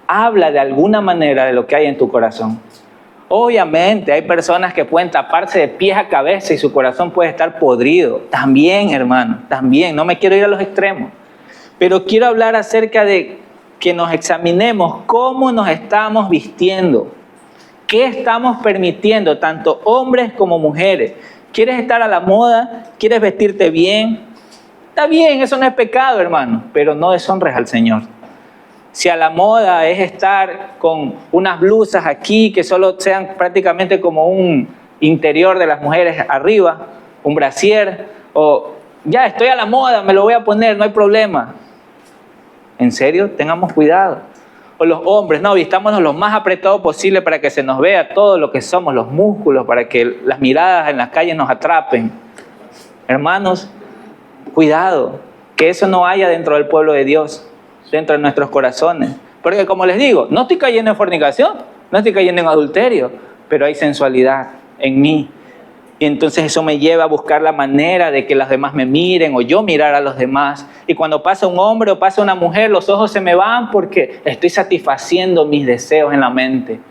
habla de alguna manera de lo que hay en tu corazón. Obviamente hay personas que pueden taparse de pies a cabeza y su corazón puede estar podrido. También, hermano, también. No me quiero ir a los extremos. Pero quiero hablar acerca de que nos examinemos cómo nos estamos vistiendo. ¿Qué estamos permitiendo, tanto hombres como mujeres? ¿Quieres estar a la moda? ¿Quieres vestirte bien? Está bien, eso no es pecado, hermano, pero no deshonres al Señor. Si a la moda es estar con unas blusas aquí que solo sean prácticamente como un interior de las mujeres arriba, un brasier, o ya estoy a la moda, me lo voy a poner, no hay problema. ¿En serio? Tengamos cuidado. O los hombres, no, vistámonos lo más apretado posible para que se nos vea todo lo que somos, los músculos, para que las miradas en las calles nos atrapen. Hermanos, cuidado, que eso no haya dentro del pueblo de Dios, dentro de nuestros corazones. Porque como les digo, no estoy cayendo en fornicación, no estoy cayendo en adulterio, pero hay sensualidad en mí. Y entonces eso me lleva a buscar la manera de que los demás me miren o yo mirar a los demás. Y cuando pasa un hombre o pasa una mujer, los ojos se me van porque estoy satisfaciendo mis deseos en la mente.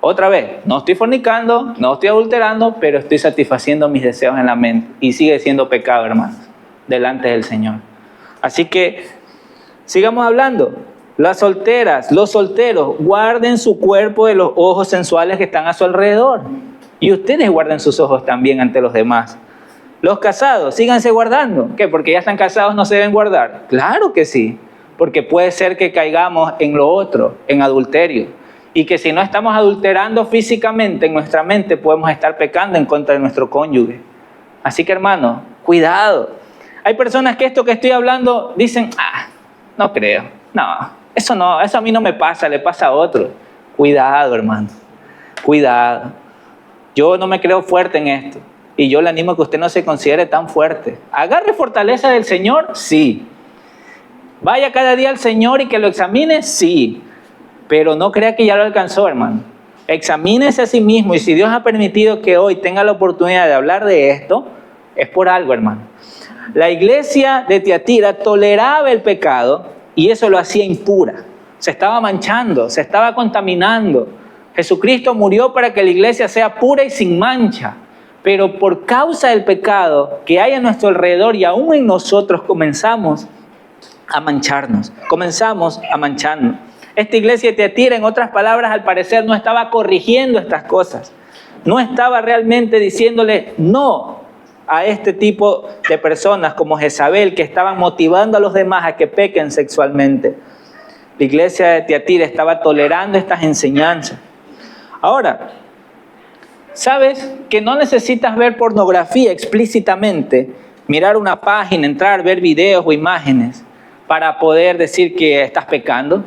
Otra vez, no estoy fornicando, no estoy adulterando, pero estoy satisfaciendo mis deseos en la mente. Y sigue siendo pecado, hermanos, delante del Señor. Así que sigamos hablando. Las solteras, los solteros, guarden su cuerpo de los ojos sensuales que están a su alrededor. Y ustedes guarden sus ojos también ante los demás. Los casados, síganse guardando. ¿Qué? ¿Porque ya están casados no se deben guardar? Claro que sí. Porque puede ser que caigamos en lo otro, en adulterio. Y que si no estamos adulterando físicamente, en nuestra mente podemos estar pecando en contra de nuestro cónyuge. Así que, hermano, cuidado. Hay personas que esto que estoy hablando dicen, no creo. No, eso a mí no me pasa, le pasa a otro. Cuidado, hermano. Cuidado. Yo no me creo fuerte en esto. Y yo le animo a que usted no se considere tan fuerte. Agarre fortaleza del Señor, sí. Vaya cada día al Señor y que lo examine, sí. Pero no crea que ya lo alcanzó, hermano. Examínese a sí mismo. Y si Dios ha permitido que hoy tenga la oportunidad de hablar de esto, es por algo, hermano. La iglesia de Tiatira toleraba el pecado y eso lo hacía impura. Se estaba manchando, se estaba contaminando. Jesucristo murió para que la iglesia sea pura y sin mancha. Pero por causa del pecado que hay a nuestro alrededor y aún en nosotros comenzamos a mancharnos. Esta iglesia de Tiatira, en otras palabras, al parecer no estaba corrigiendo estas cosas. No estaba realmente diciéndole no a este tipo de personas como Jezabel, que estaban motivando a los demás a que pequen sexualmente. La iglesia de Tiatira estaba tolerando estas enseñanzas. Ahora, ¿sabes que no necesitas ver pornografía explícitamente, mirar una página, entrar, ver videos o imágenes para poder decir que estás pecando?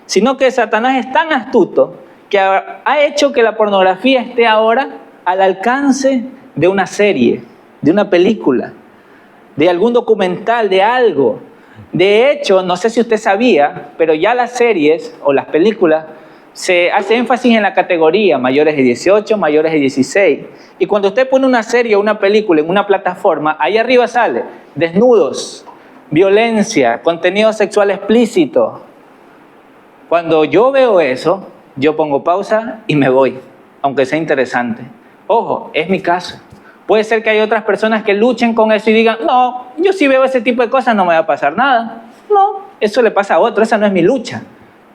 Sino que Satanás es tan astuto que ha hecho que la pornografía esté ahora al alcance de una serie, de una película, de algún documental, de algo. De hecho, no sé si usted sabía, pero ya las series o las películas se hace énfasis en la categoría mayores de 18, mayores de 16. Y cuando usted pone una serie o una película en una plataforma, ahí arriba sale desnudos, violencia, contenido sexual explícito. Cuando yo veo eso, yo pongo pausa y me voy, aunque sea interesante. Ojo, es mi caso. Puede ser que hay otras personas que luchen con eso y digan, no, yo si veo ese tipo de cosas no me va a pasar nada. No, eso le pasa a otro, esa no es mi lucha.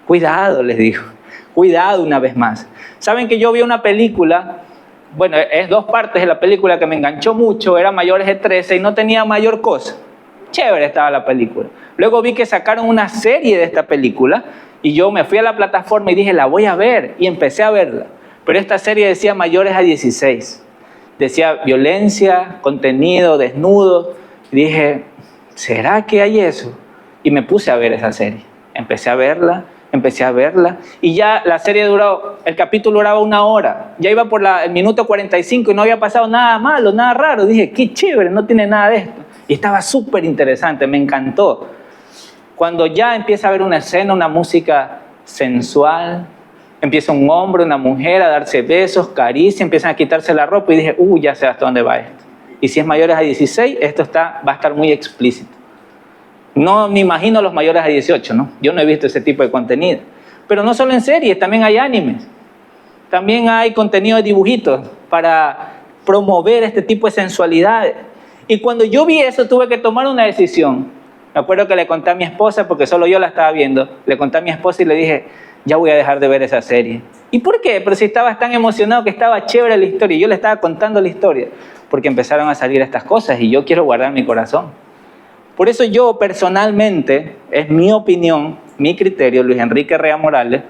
Cuidado, les digo. Cuidado una vez más. Saben que yo vi una película, bueno, es 2 partes de la película que me enganchó mucho, era mayores de 13 y no tenía mayor cosa. Chévere estaba la película. Luego vi que sacaron una serie de esta película y yo me fui a la plataforma y dije, la voy a ver, y empecé a verla. Pero esta serie decía mayores a 16. Decía violencia, contenido, desnudo. Y dije, ¿será que hay eso? Y me puse a ver esa serie. Empecé a verla y ya la serie el capítulo duraba 1 hora. Ya iba por el minuto 45 y no había pasado nada malo, nada raro. Dije, qué chévere, no tiene nada de esto. Y estaba súper interesante, me encantó. Cuando ya empieza a haber una escena, una música sensual, empieza un hombre, una mujer a darse besos, caricias, empiezan a quitarse la ropa y dije, ya sé hasta dónde va esto. Y si es mayores a 16, esto va a estar muy explícito. No me imagino los mayores a 18, ¿no? Yo no he visto ese tipo de contenido. Pero no solo en series, también hay animes. También hay contenido de dibujitos para promover este tipo de sensualidades. Y cuando yo vi eso, tuve que tomar una decisión. Me acuerdo que le conté a mi esposa, porque solo yo la estaba viendo. Le conté a mi esposa y le dije, ya voy a dejar de ver esa serie. ¿Y por qué? Pero si estabas tan emocionado que estaba chévere la historia. Y yo le estaba contando la historia. Porque empezaron a salir estas cosas y yo quiero guardar mi corazón. Por eso yo personalmente, es mi opinión, mi criterio, Luis Enrique Rea Morales,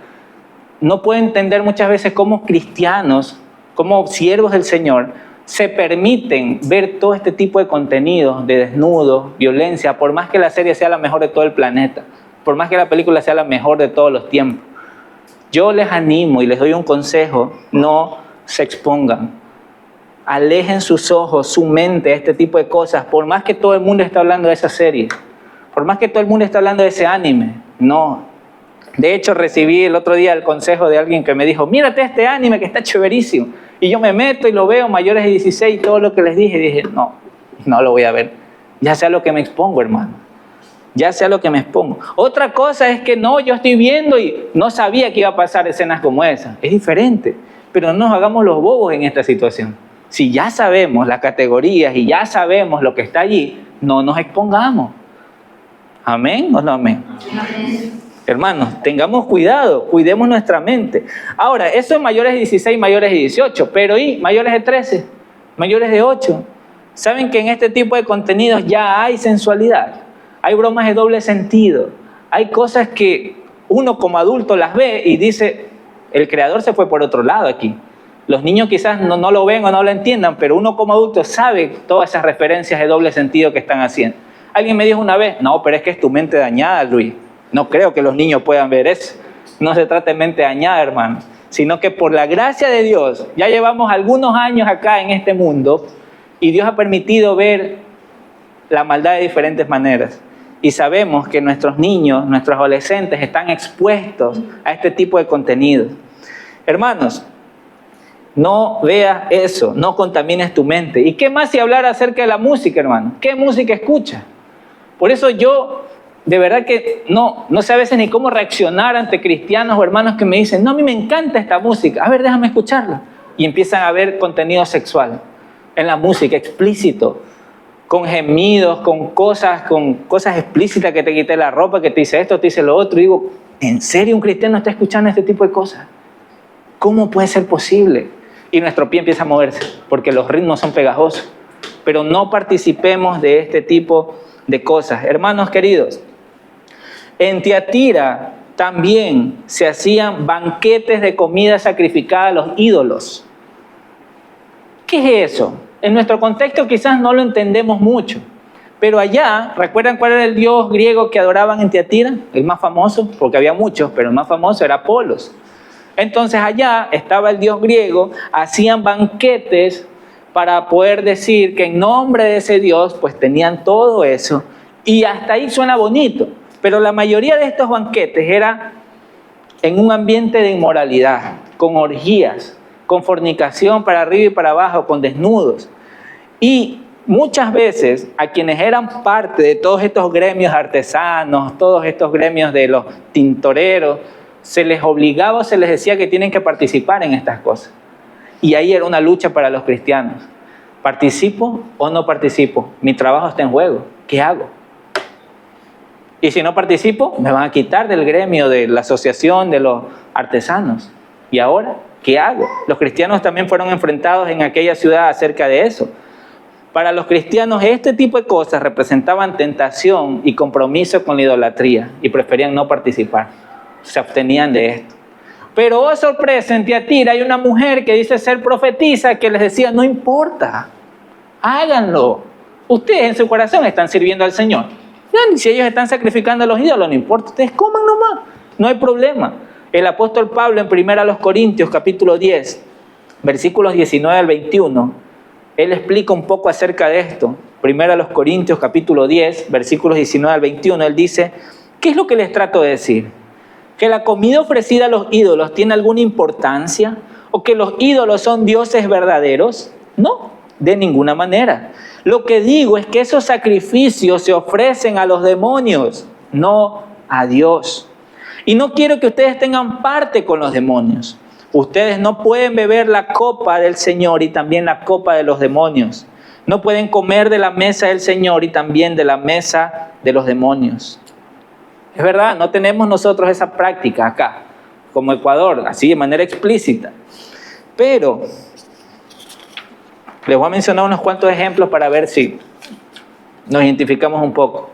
no puedo entender muchas veces cómo cristianos, como siervos del Señor, se permiten ver todo este tipo de contenidos, de desnudos, violencia, por más que la serie sea la mejor de todo el planeta, por más que la película sea la mejor de todos los tiempos. Yo les animo y les doy un consejo, no se expongan. Alejen sus ojos, su mente a este tipo de cosas, por más que todo el mundo esté hablando de esa serie, por más que todo el mundo esté hablando de ese anime, no. De hecho, recibí el otro día el consejo de alguien que me dijo, mírate este anime que está chéverísimo. Y yo me meto y lo veo, mayores de 16, y todo lo que les dije, dije, no lo voy a ver. Ya sé a lo que me expongo, hermano. Ya sé a lo que me expongo. Otra cosa es que yo estoy viendo y no sabía que iba a pasar escenas como esa. Es diferente, pero no nos hagamos los bobos en esta situación. Si ya sabemos las categorías y ya sabemos lo que está allí, no nos expongamos. ¿Amén o no amén? Amén. Hermanos, tengamos cuidado, cuidemos nuestra mente. Ahora, eso es mayores de 16, mayores de 18, pero ¿y mayores de 13? Mayores de 8. ¿Saben que en este tipo de contenidos ya hay sensualidad? Hay bromas de doble sentido. Hay cosas que uno como adulto las ve y dice, el creador se fue por otro lado aquí. Los niños quizás no lo ven o no lo entiendan, pero uno como adulto sabe todas esas referencias de doble sentido que están haciendo. Alguien me dijo una vez, no, pero es que es tu mente dañada, Luis. No creo que los niños puedan ver eso. No se trata de mente dañada, hermano, sino que por la gracia de Dios, ya llevamos algunos años acá en este mundo y Dios ha permitido ver la maldad de diferentes maneras. Y sabemos que nuestros niños, nuestros adolescentes están expuestos a este tipo de contenido. Hermanos, no veas eso, no contamines tu mente. ¿Y qué más si hablar acerca de la música, hermano? ¿Qué música escuchas? Por eso yo, de verdad que no sé a veces ni cómo reaccionar ante cristianos o hermanos que me dicen, no, a mí me encanta esta música, a ver, déjame escucharla. Y empiezan a ver contenido sexual en la música, explícito, con gemidos, con cosas explícitas, que te quite la ropa, que te dice esto, te dice lo otro. Y digo, ¿en serio un cristiano está escuchando este tipo de cosas? ¿Cómo puede ser posible? Y nuestro pie empieza a moverse, porque los ritmos son pegajosos. Pero no participemos de este tipo de cosas. Hermanos queridos, en Tiatira también se hacían banquetes de comida sacrificada a los ídolos. ¿Qué es eso? En nuestro contexto quizás no lo entendemos mucho, pero allá, ¿recuerdan cuál era el dios griego que adoraban en Tiatira? El más famoso, porque había muchos, pero el más famoso era Apolos. Entonces allá estaba el dios griego, hacían banquetes para poder decir que en nombre de ese dios, pues tenían todo eso, y hasta ahí suena bonito, pero la mayoría de estos banquetes era en un ambiente de inmoralidad, con orgías, con fornicación para arriba y para abajo, con desnudos. Y muchas veces a quienes eran parte de todos estos gremios artesanos, todos estos gremios de los tintoreros, se les obligaba o se les decía que tienen que participar en estas cosas. Y ahí era una lucha para los cristianos. ¿Participo o no participo? Mi trabajo está en juego. ¿Qué hago? Y si no participo, me van a quitar del gremio, de la asociación de los artesanos. ¿Y ahora qué hago? Los cristianos también fueron enfrentados en aquella ciudad acerca de eso. Para los cristianos este tipo de cosas representaban tentación y compromiso con la idolatría y preferían no participar. Se abstenían de esto. Pero oh sorpresa, en Tiatira hay una mujer que dice ser profetisa que les decía, no importa, háganlo. Ustedes en su corazón están sirviendo al Señor. Si ellos están sacrificando a los ídolos, no importa, ustedes coman nomás, no hay problema. El apóstol Pablo en 1 Corintios capítulo 10, versículos 19 al 21, él explica un poco acerca de esto. 1 Corintios capítulo 10, versículos 19 al 21, él dice, ¿qué es lo que les trato de decir? ¿Que la comida ofrecida a los ídolos tiene alguna importancia? ¿O que los ídolos son dioses verdaderos? No, De ninguna manera. Lo que digo es que esos sacrificios se ofrecen a los demonios, no a Dios. Y no quiero que ustedes tengan parte con los demonios. Ustedes no pueden beber la copa del Señor y también la copa de los demonios. No pueden comer de la mesa del Señor y también de la mesa de los demonios. Es verdad, no tenemos nosotros esa práctica acá, como Ecuador, así de manera explícita. Pero les voy a mencionar unos cuantos ejemplos para ver si nos identificamos un poco.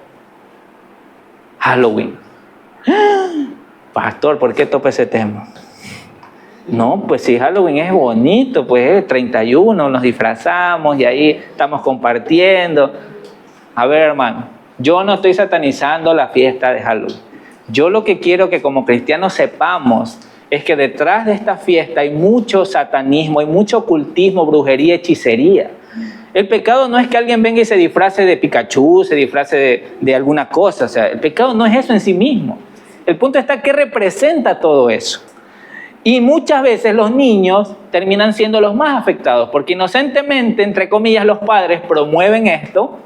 Halloween. Pastor, ¿por qué topa ese tema? No, pues si Halloween es bonito, pues es 31, nos disfrazamos y ahí estamos compartiendo. A ver, hermano, yo no estoy satanizando la fiesta de Halloween. Yo lo que quiero que como cristianos sepamos es que detrás de esta fiesta hay mucho satanismo, hay mucho ocultismo, brujería, hechicería. El pecado no es que alguien venga y se disfrace de Pikachu, se disfrace de alguna cosa. O sea, el pecado no es eso en sí mismo. El punto está que representa todo eso. Y muchas veces los niños terminan siendo los más afectados, porque inocentemente, entre comillas, los padres promueven esto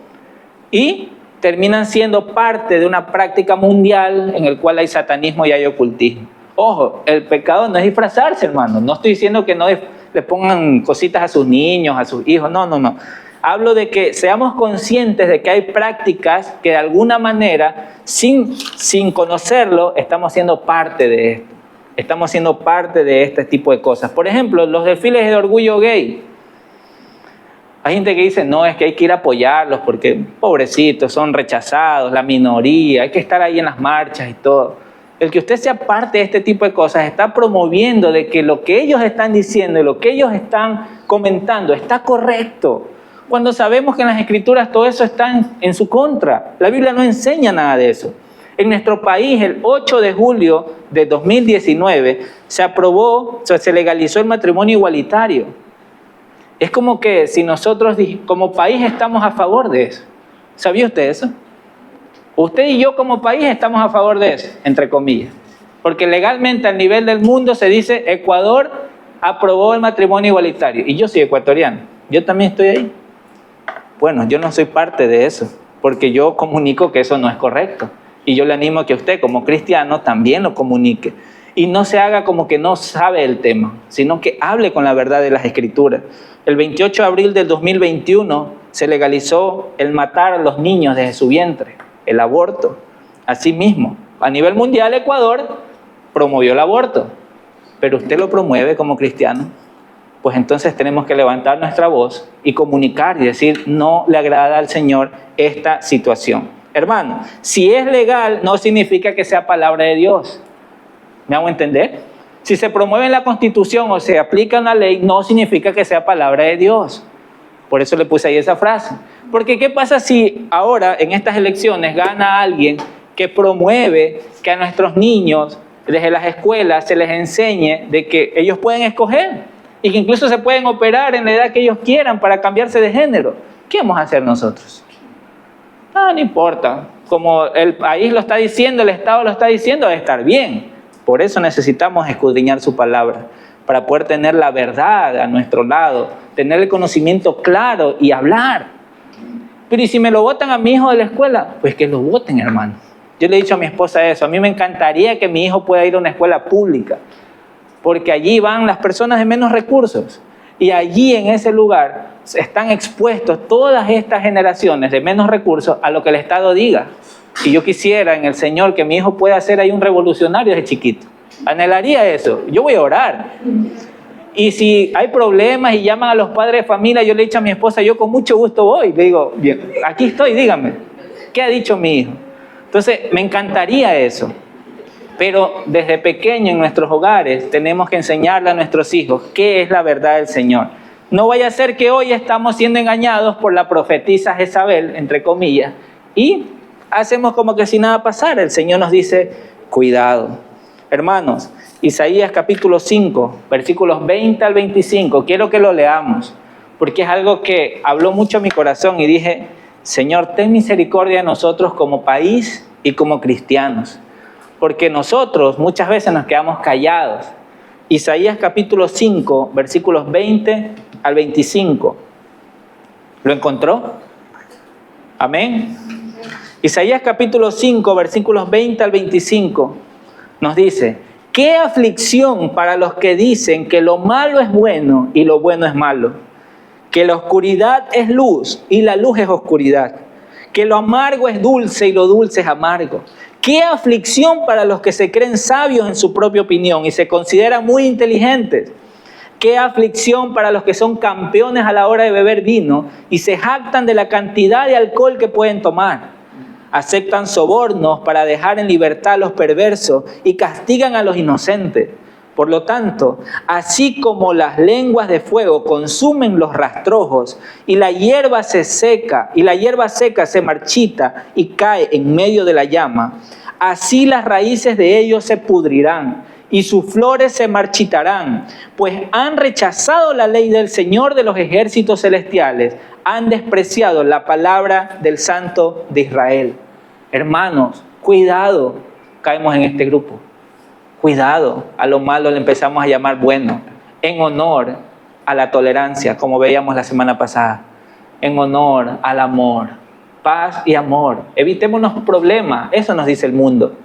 y terminan siendo parte de una práctica mundial en el cual hay satanismo y hay ocultismo. Ojo, el pecado no es disfrazarse, hermano. No estoy diciendo que no le pongan cositas a sus niños, a sus hijos. No. Hablo de que seamos conscientes de que hay prácticas que de alguna manera, sin conocerlo, estamos siendo parte de esto. Estamos siendo parte de este tipo de cosas. Por ejemplo, los desfiles de orgullo gay. Hay gente que dice, no, es que hay que ir a apoyarlos porque pobrecitos, son rechazados, la minoría, hay que estar ahí en las marchas y todo. El que usted sea parte de este tipo de cosas está promoviendo de que lo que ellos están diciendo y lo que ellos están comentando está correcto. Cuando sabemos que en las Escrituras todo eso está en su contra. La Biblia no enseña nada de eso. En nuestro país, el 8 de julio de 2019, se legalizó el matrimonio igualitario. Es como que si nosotros como país estamos a favor de eso. ¿Sabía usted eso? Usted y yo como país estamos a favor de eso, entre comillas. Porque legalmente a nivel del mundo se dice Ecuador aprobó el matrimonio igualitario. Y yo soy ecuatoriano. Yo también estoy ahí. Bueno, yo no soy parte de eso, porque yo comunico que eso no es correcto. Y yo le animo a que usted como cristiano también lo comunique. Y no se haga como que no sabe el tema, sino que hable con la verdad de las Escrituras. El 28 de abril del 2021 se legalizó el matar a los niños desde su vientre, el aborto. Asimismo, a nivel mundial Ecuador promovió el aborto, pero usted lo promueve como cristiano. Pues entonces tenemos que levantar nuestra voz y comunicar y decir, no le agrada al Señor esta situación. Hermano, si es legal, no significa que sea palabra de Dios. ¿Me hago entender? Si se promueve en la Constitución o se aplica una ley, no significa que sea palabra de Dios. Por eso le puse ahí esa frase. Porque ¿qué pasa si ahora en estas elecciones gana alguien que promueve que a nuestros niños desde las escuelas se les enseñe de que ellos pueden escoger y que incluso se pueden operar en la edad que ellos quieran para cambiarse de género? ¿Qué vamos a hacer nosotros? No importa. Como el país lo está diciendo, el Estado lo está diciendo, debe estar bien. Por eso necesitamos escudriñar su palabra, para poder tener la verdad a nuestro lado, tener el conocimiento claro y hablar. Pero ¿y si me lo votan a mi hijo de la escuela? Pues que lo voten, hermano. Yo le he dicho a mi esposa eso. A mí me encantaría que mi hijo pueda ir a una escuela pública, porque allí van las personas de menos recursos. Y allí en ese lugar están expuestos todas estas generaciones de menos recursos a lo que el Estado diga. Y yo quisiera en el Señor que mi hijo pueda ser ahí un revolucionario desde chiquito. Anhelaría eso. Yo voy a orar. Y si hay problemas y llaman a los padres de familia, yo le he dicho a mi esposa, yo con mucho gusto voy. Le digo, bien, aquí estoy, dígame, ¿qué ha dicho mi hijo? Entonces, me encantaría eso. Pero desde pequeño en nuestros hogares tenemos que enseñarle a nuestros hijos qué es la verdad del Señor. No vaya a ser que hoy estamos siendo engañados por la profetisa Jezabel, entre comillas, y hacemos como que si nada pasara. El Señor nos dice, cuidado. Hermanos, Isaías capítulo 5, versículos 20 al 25, quiero que lo leamos, porque es algo que habló mucho a mi corazón y dije, Señor, ten misericordia de nosotros como país y como cristianos. Porque nosotros muchas veces nos quedamos callados. Isaías capítulo 5, versículos 20 al 25. ¿Lo encontró? Amén. Isaías capítulo 5, versículos 20 al 25, nos dice: ¿qué aflicción para los que dicen que lo malo es bueno y lo bueno es malo? Que la oscuridad es luz y la luz es oscuridad. Que lo amargo es dulce y lo dulce es amargo. ¿Qué aflicción para los que se creen sabios en su propia opinión y se consideran muy inteligentes? Qué aflicción para los que son campeones a la hora de beber vino y se jactan de la cantidad de alcohol que pueden tomar. Aceptan sobornos para dejar en libertad a los perversos y castigan a los inocentes. Por lo tanto, así como las lenguas de fuego consumen los rastrojos y la hierba se seca y la hierba seca se marchita y cae en medio de la llama, así las raíces de ellos se pudrirán y sus flores se marchitarán, pues han rechazado la ley del Señor de los ejércitos celestiales, han despreciado la palabra del Santo de Israel. Hermanos, cuidado, caemos en este grupo. Cuidado, a lo malo le empezamos a llamar bueno, en honor a la tolerancia, como veíamos la semana pasada, en honor al amor, paz y amor. Evitémonos problemas, eso nos dice el mundo.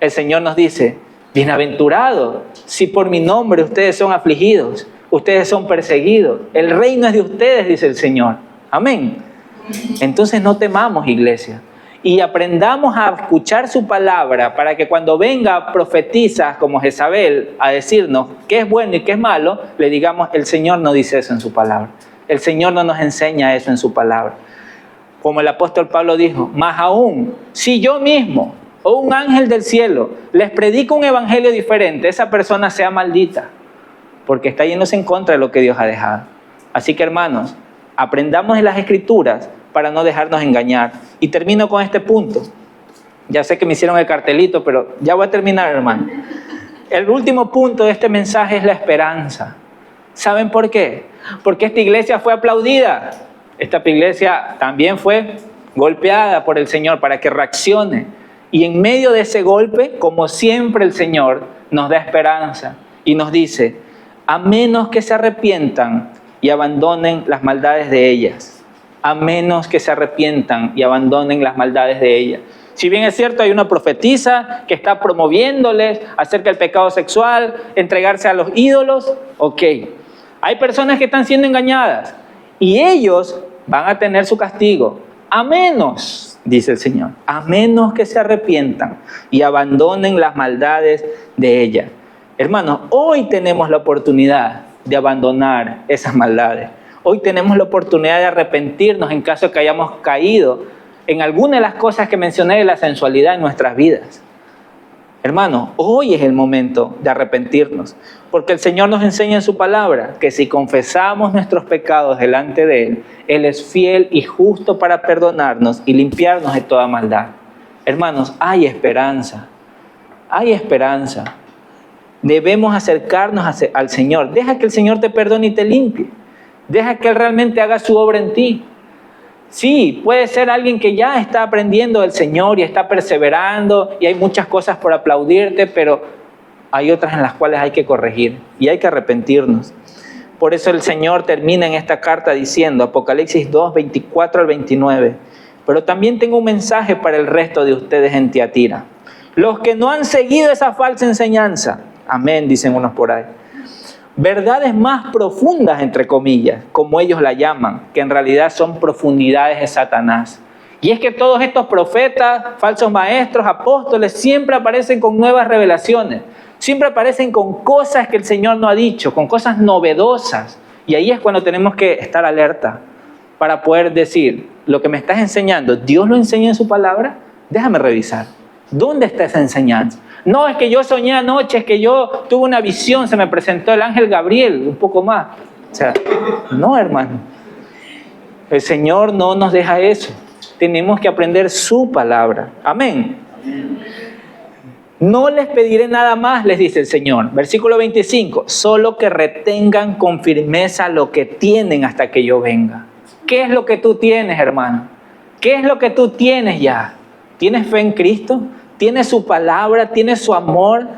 El Señor nos dice: bienaventurados si por mi nombre ustedes son afligidos, ustedes son perseguidos. El reino es de ustedes, dice el Señor. Amén. Entonces no temamos, iglesia, y aprendamos a escuchar su palabra para que cuando venga profetizas como Jezabel a decirnos qué es bueno y qué es malo, le digamos: el Señor no dice eso en su palabra. El Señor no nos enseña eso en su palabra. Como el apóstol Pablo dijo: más aún, si yo mismo o un ángel del cielo les predica un evangelio diferente, esa persona sea maldita, porque está yéndose en contra de lo que Dios ha dejado. Así que, hermanos, aprendamos en las Escrituras para no dejarnos engañar. Y termino con este punto. Ya sé que me hicieron el cartelito, pero ya voy a terminar, hermano. El último punto de este mensaje es la esperanza. ¿Saben por qué? Porque esta iglesia fue aplaudida. Esta iglesia también fue golpeada por el Señor para que reaccione. Y en medio de ese golpe, como siempre, el Señor nos da esperanza y nos dice: a menos que se arrepientan y abandonen las maldades de ellas. A menos que se arrepientan y abandonen las maldades de ellas. Si bien es cierto, hay una profetisa que está promoviéndoles acerca del pecado sexual, entregarse a los ídolos, ok. Hay personas que están siendo engañadas y ellos van a tener su castigo. A menos, dice el Señor, a menos que se arrepientan y abandonen las maldades de ellas. Hermanos, hoy tenemos la oportunidad de abandonar esas maldades. Hoy tenemos la oportunidad de arrepentirnos en caso de que hayamos caído en alguna de las cosas que mencioné de la sensualidad en nuestras vidas. Hermanos, hoy es el momento de arrepentirnos, porque el Señor nos enseña en su palabra que si confesamos nuestros pecados delante de Él, Él es fiel y justo para perdonarnos y limpiarnos de toda maldad. Hermanos, hay esperanza, hay esperanza. Debemos acercarnos al Señor. Deja que el Señor te perdone y te limpie. Deja que Él realmente haga su obra en ti. Sí, puede ser alguien que ya está aprendiendo del Señor y está perseverando y hay muchas cosas por aplaudirte, pero hay otras en las cuales hay que corregir y hay que arrepentirnos. Por eso el Señor termina en esta carta diciendo, Apocalipsis 2, 24 al 29, pero también tengo un mensaje para el resto de ustedes en Tiatira. Los que no han seguido esa falsa enseñanza, amén, dicen unos por ahí, verdades más profundas, entre comillas, como ellos la llaman, que en realidad son profundidades de Satanás. Y es que todos estos profetas, falsos maestros, apóstoles, siempre aparecen con nuevas revelaciones. Siempre aparecen con cosas que el Señor no ha dicho, con cosas novedosas. Y ahí es cuando tenemos que estar alerta para poder decir, lo que me estás enseñando, ¿Dios lo enseña en su palabra? Déjame revisar. ¿Dónde está esa enseñanza? No, es que yo soñé anoche, es que yo tuve una visión, se me presentó el ángel Gabriel, un poco más. O sea, no, hermano. El Señor no nos deja eso. Tenemos que aprender su palabra. Amén. No les pediré nada más, les dice el Señor. Versículo 25. Solo que retengan con firmeza lo que tienen hasta que yo venga. ¿Qué es lo que tú tienes, hermano? ¿Qué es lo que tú tienes ya? ¿Tienes fe en Cristo? ¿Tienes su palabra? ¿Tienes su amor?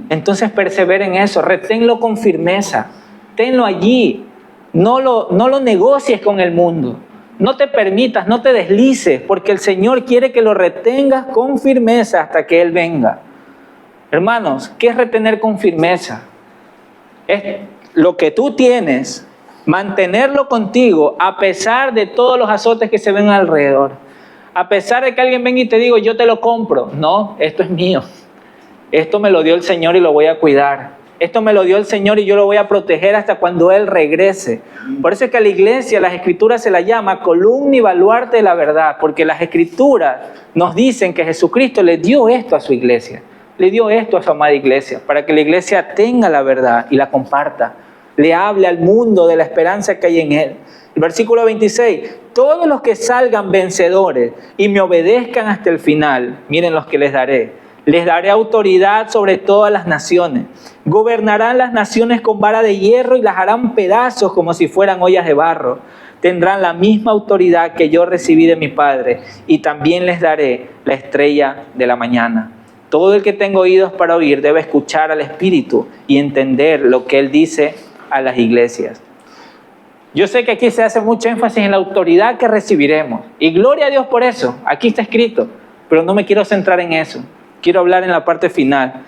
Entonces persevera en eso. Reténlo con firmeza. Tenlo allí. No lo negocies con el mundo. No te permitas, no te deslices, porque el Señor quiere que lo retengas con firmeza hasta que Él venga. Hermanos, ¿qué es retener con firmeza? Es lo que tú tienes, mantenerlo contigo a pesar de todos los azotes que se ven alrededor. A pesar de que alguien venga y te diga, yo te lo compro. No, esto es mío. Esto me lo dio el Señor y lo voy a cuidar. Esto me lo dio el Señor y yo lo voy a proteger hasta cuando Él regrese. Por eso es que a la iglesia, las Escrituras se la llama columna y baluarte de la verdad, porque las Escrituras nos dicen que Jesucristo le dio esto a su iglesia, le dio esto a su amada iglesia, para que la iglesia tenga la verdad y la comparta, le hable al mundo de la esperanza que hay en Él. El versículo 26, todos los que salgan vencedores y me obedezcan hasta el final, miren los que les daré. Les daré autoridad sobre todas las naciones. Gobernarán las naciones con vara de hierro y las harán pedazos como si fueran ollas de barro. Tendrán la misma autoridad que yo recibí de mi Padre y también les daré la estrella de la mañana. Todo el que tenga oídos para oír debe escuchar al Espíritu y entender lo que Él dice a las iglesias. Yo sé que aquí se hace mucho énfasis en la autoridad que recibiremos. Y gloria a Dios por eso. Aquí está escrito. Pero no me quiero centrar en eso. Quiero hablar en la parte final.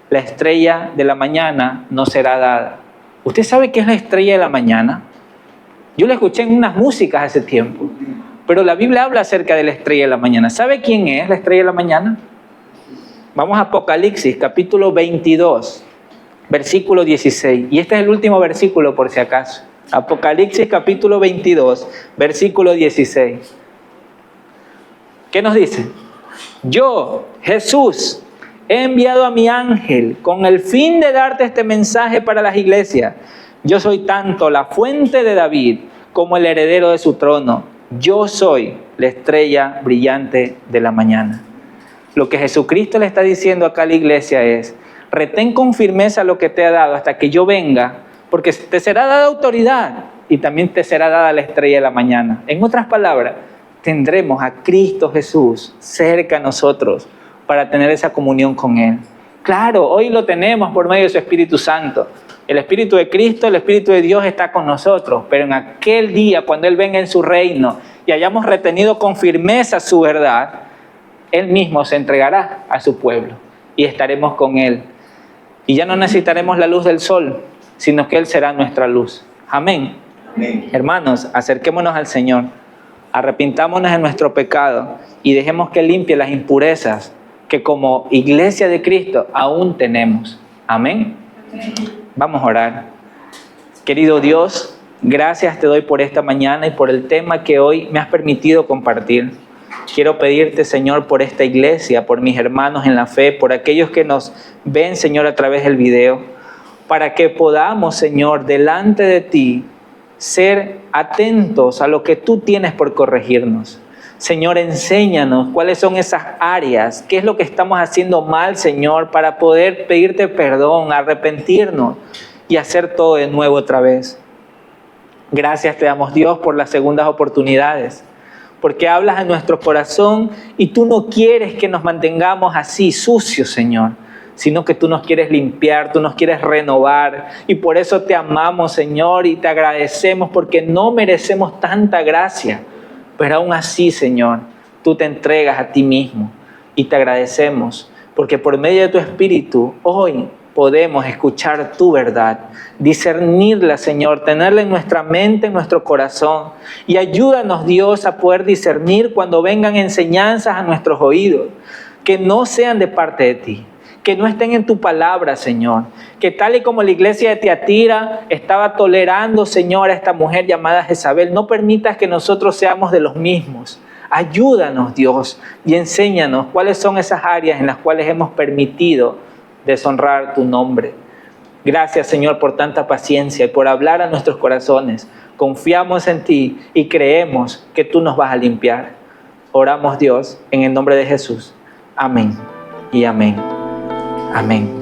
La estrella de la mañana nos será dada. ¿Usted sabe qué es la estrella de la mañana? Yo la escuché en unas músicas hace tiempo. Pero la Biblia habla acerca de la estrella de la mañana. ¿Sabe quién es la estrella de la mañana? Vamos a Apocalipsis, capítulo 22, versículo 16. Y este es el último versículo por si acaso. Apocalipsis, capítulo 22, versículo 16. ¿Qué nos dice? Yo, Jesús, he enviado a mi ángel con el fin de darte este mensaje para las iglesias. Yo soy tanto la fuente de David como el heredero de su trono. Yo soy la estrella brillante de la mañana. Lo que Jesucristo le está diciendo acá a la iglesia es, retén con firmeza lo que te ha dado hasta que yo venga, porque te será dada autoridad y también te será dada la estrella de la mañana. En otras palabras, tendremos a Cristo Jesús cerca a nosotros para tener esa comunión con Él. Claro, hoy lo tenemos por medio de su Espíritu Santo. El Espíritu de Cristo, el Espíritu de Dios está con nosotros, pero en aquel día, cuando Él venga en su reino y hayamos retenido con firmeza su verdad, Él mismo se entregará a su pueblo y estaremos con Él. Y ya no necesitaremos la luz del sol, sino que Él será nuestra luz. Amén. Amén. Hermanos, acerquémonos al Señor. Arrepintámonos de nuestro pecado y dejemos que limpie las impurezas que como iglesia de Cristo aún tenemos. Amén. Vamos a orar. Querido Dios, gracias te doy por esta mañana y por el tema que hoy me has permitido compartir. Quiero pedirte, Señor, por esta iglesia, por mis hermanos en la fe, por aquellos que nos ven, Señor, a través del video, para que podamos, Señor, delante de ti, ser atentos a lo que tú tienes por corregirnos. Señor, enséñanos cuáles son esas áreas, qué es lo que estamos haciendo mal, Señor, para poder pedirte perdón, arrepentirnos y hacer todo de nuevo otra vez. Gracias te damos, Dios, por las segundas oportunidades, porque hablas en nuestro corazón y tú no quieres que nos mantengamos así sucios, Señor, sino que tú nos quieres limpiar, tú nos quieres renovar. Y por eso te amamos, Señor, y te agradecemos porque no merecemos tanta gracia. Pero aún así, Señor, tú te entregas a ti mismo y te agradecemos porque por medio de tu Espíritu hoy podemos escuchar tu verdad, discernirla, Señor, tenerla en nuestra mente, en nuestro corazón. Y ayúdanos, Dios, a poder discernir cuando vengan enseñanzas a nuestros oídos, que no sean de parte de ti, que no estén en tu palabra, Señor. Que tal y como la iglesia de Tiatira estaba tolerando, Señor, a esta mujer llamada Jezabel, no permitas que nosotros seamos de los mismos. Ayúdanos, Dios, y enséñanos cuáles son esas áreas en las cuales hemos permitido deshonrar tu nombre. Gracias, Señor, por tanta paciencia y por hablar a nuestros corazones. Confiamos en ti y creemos que tú nos vas a limpiar. Oramos, Dios, en el nombre de Jesús. Amén y amén. Amén.